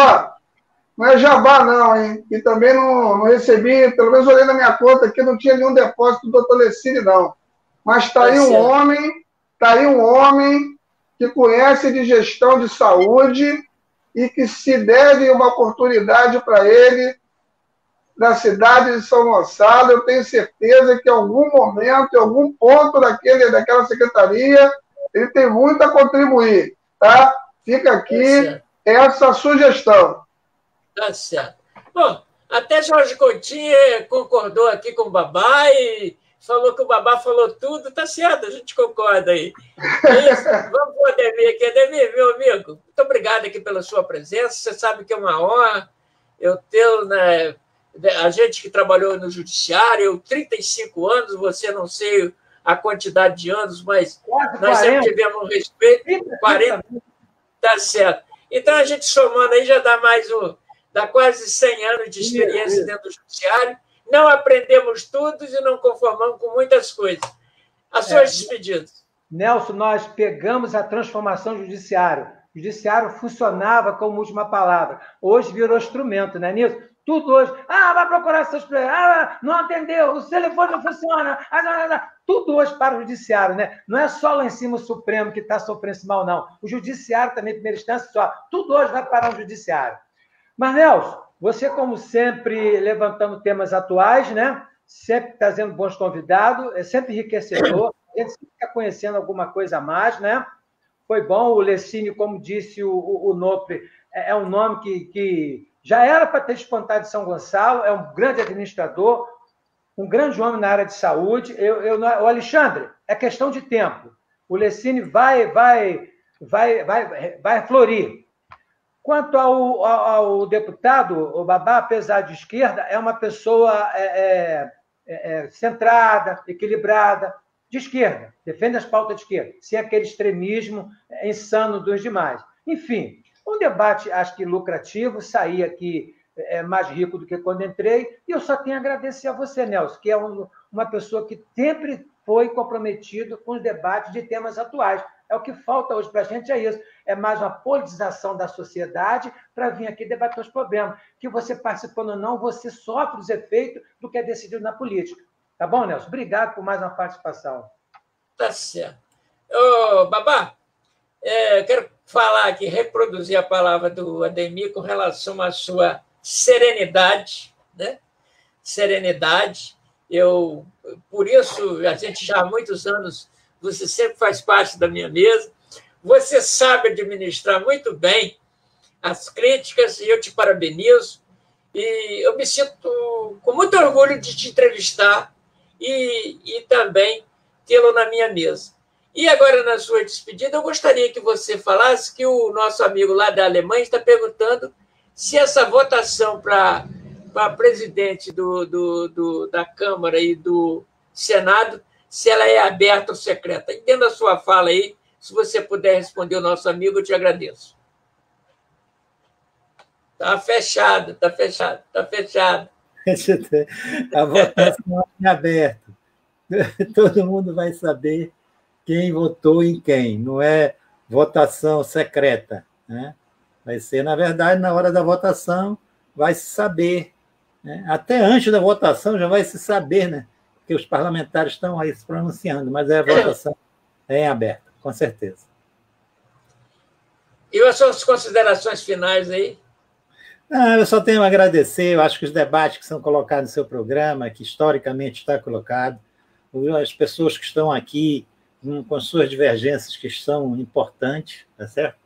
Não é jabá, não, hein? E também não recebi, pelo menos olhei na minha conta aqui, não tinha nenhum depósito do Dr. Lessini, não. Mas está aí um homem que conhece de gestão de saúde e que se deve uma oportunidade para ele na cidade de São Gonçalo. Eu tenho certeza que em algum momento, em algum ponto daquela secretaria, ele tem muito a contribuir, tá? Fica aqui essa sugestão. Tá certo. Bom, até Jorge Coutinho concordou aqui com o Babá e falou que o Babá falou tudo. Tá certo, a gente concorda aí. É isso. Vamos para o Ademir aqui. Ademir, meu amigo, muito obrigado aqui pela sua presença. Você sabe que é uma honra eu tê-lo, né? A gente que trabalhou no judiciário, eu 35 anos, você não sei a quantidade de anos, mas nós sempre tivemos um respeito. 40, tá certo. Então, a gente somando aí já dá quase 100 anos de experiência dentro do judiciário. Não aprendemos tudo e não conformamos com muitas coisas. As suas despedidas. Nelson, nós pegamos a transformação do judiciário. O judiciário funcionava como última palavra. Hoje virou instrumento, não é nisso? Tudo hoje. Vai procurar seus players. Não atendeu. O telefone não funciona. Tudo hoje para o judiciário, né? Não é só lá em cima o Supremo que está sofrendo esse mal, não. O judiciário também, em primeira instância, só. Tudo hoje vai parar o judiciário. Mas, Nelson, você, como sempre, levantando temas atuais, né? Sempre trazendo bons convidados, é sempre enriquecedor. A gente sempre fica conhecendo alguma coisa a mais, né? Foi bom. O Lessini, como disse o Nopre, é um nome que já era para ter espantado de São Gonçalo, é um grande administrador, um grande homem na área de saúde. O Alexandre, é questão de tempo. O Lessini vai florir. Quanto ao deputado, o Babá, apesar de esquerda, é uma pessoa centrada, equilibrada, de esquerda, defende as pautas de esquerda, sem aquele extremismo insano dos demais. Enfim, um debate, acho que lucrativo, saí aqui mais rico do que quando entrei, e eu só tenho a agradecer a você, Nelson, que é uma pessoa que sempre foi comprometido com os debates de temas atuais. É o que falta hoje para a gente, é isso. É mais uma politização da sociedade para vir aqui debater os problemas. Que você participando ou não, você sofre os efeitos do que é decidido na política. Tá bom, Nelson? Obrigado por mais uma participação. Tá certo. Ô, Babá, quero falar aqui, reproduzir a palavra do Ademir com relação à sua serenidade, né? Serenidade. Por isso, a gente já há muitos anos, você sempre faz parte da minha mesa, você sabe administrar muito bem as críticas, e eu te parabenizo, e eu me sinto com muito orgulho de te entrevistar e também tê-lo na minha mesa. E agora, na sua despedida, eu gostaria que você falasse que o nosso amigo lá da Alemanha está perguntando se essa votação para presidente da Câmara e do Senado, se ela é aberta ou secreta. Entenda a sua fala aí, se você puder responder o nosso amigo, eu te agradeço. Está fechado. A votação é aberta. Todo mundo vai saber quem votou em quem. Não é votação secreta, né? Vai ser, na verdade, na hora da votação, vai se saber, né? Até antes da votação já vai se saber, né? Porque os parlamentares estão aí se pronunciando, mas a votação é aberta, com certeza. E as suas considerações finais aí? Eu só tenho a agradecer. Eu acho que os debates que são colocados no seu programa, que historicamente está colocado, as pessoas que estão aqui com suas divergências que são importantes, tá certo?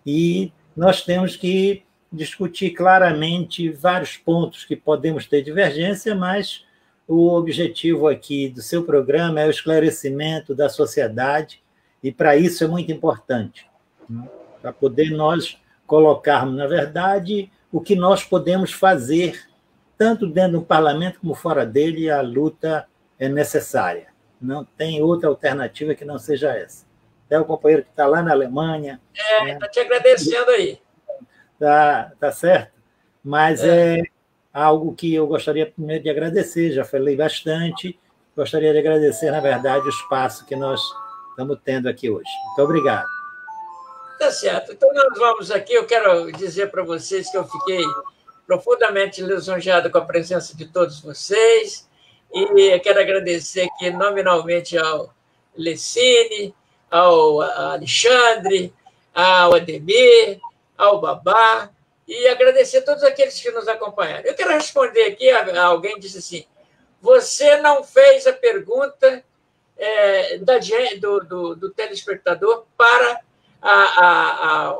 E nós temos que discutir claramente vários pontos que podemos ter divergência, mas o objetivo aqui do seu programa é o esclarecimento da sociedade, e para isso é muito importante, né? Para poder nós colocarmos, na verdade, o que nós podemos fazer, tanto dentro do parlamento como fora dele, a luta é necessária. Não tem outra alternativa que não seja essa. Até o companheiro que está lá na Alemanha... Está te agradecendo aí. Tá certo? Mas é algo que eu gostaria primeiro de agradecer, já falei bastante, gostaria de agradecer, na verdade, o espaço que nós estamos tendo aqui hoje. Muito obrigado. Tá certo. Então, nós vamos aqui. Eu quero dizer para vocês que eu fiquei profundamente lisonjeado com a presença de todos vocês, e quero agradecer aqui nominalmente ao Lessini, ao Alexandre, ao Ademir, ao Babá, e agradecer a todos aqueles que nos acompanharam. Eu quero responder aqui, alguém disse assim, você não fez a pergunta do telespectador para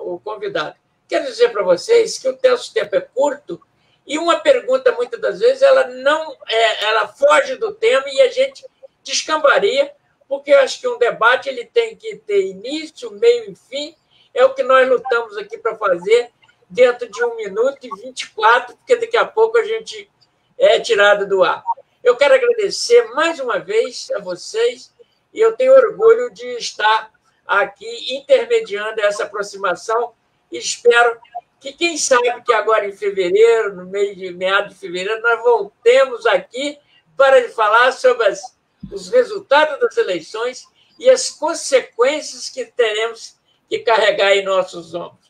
o convidado. Quero dizer para vocês que o nosso tempo é curto e uma pergunta, muitas das vezes, ela foge do tema e a gente descambaria, porque eu acho que um debate ele tem que ter início, meio e fim. É o que nós lutamos aqui para fazer dentro de 1 minuto e 24, porque daqui a pouco a gente é tirado do ar. Eu quero agradecer mais uma vez a vocês e eu tenho orgulho de estar aqui intermediando essa aproximação e espero que, quem sabe que agora em fevereiro, no meado de fevereiro, nós voltemos aqui para falar sobre os resultados das eleições e as consequências que teremos que carregar em nossos ombros.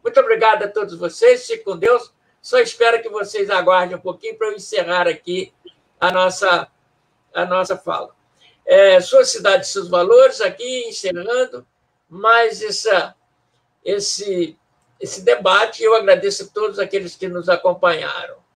Muito obrigado a todos vocês, fiquem com Deus. Só espero que vocês aguardem um pouquinho para eu encerrar aqui a nossa fala. Sua cidade, seus valores, aqui encerrando mais esse debate. Eu agradeço a todos aqueles que nos acompanharam.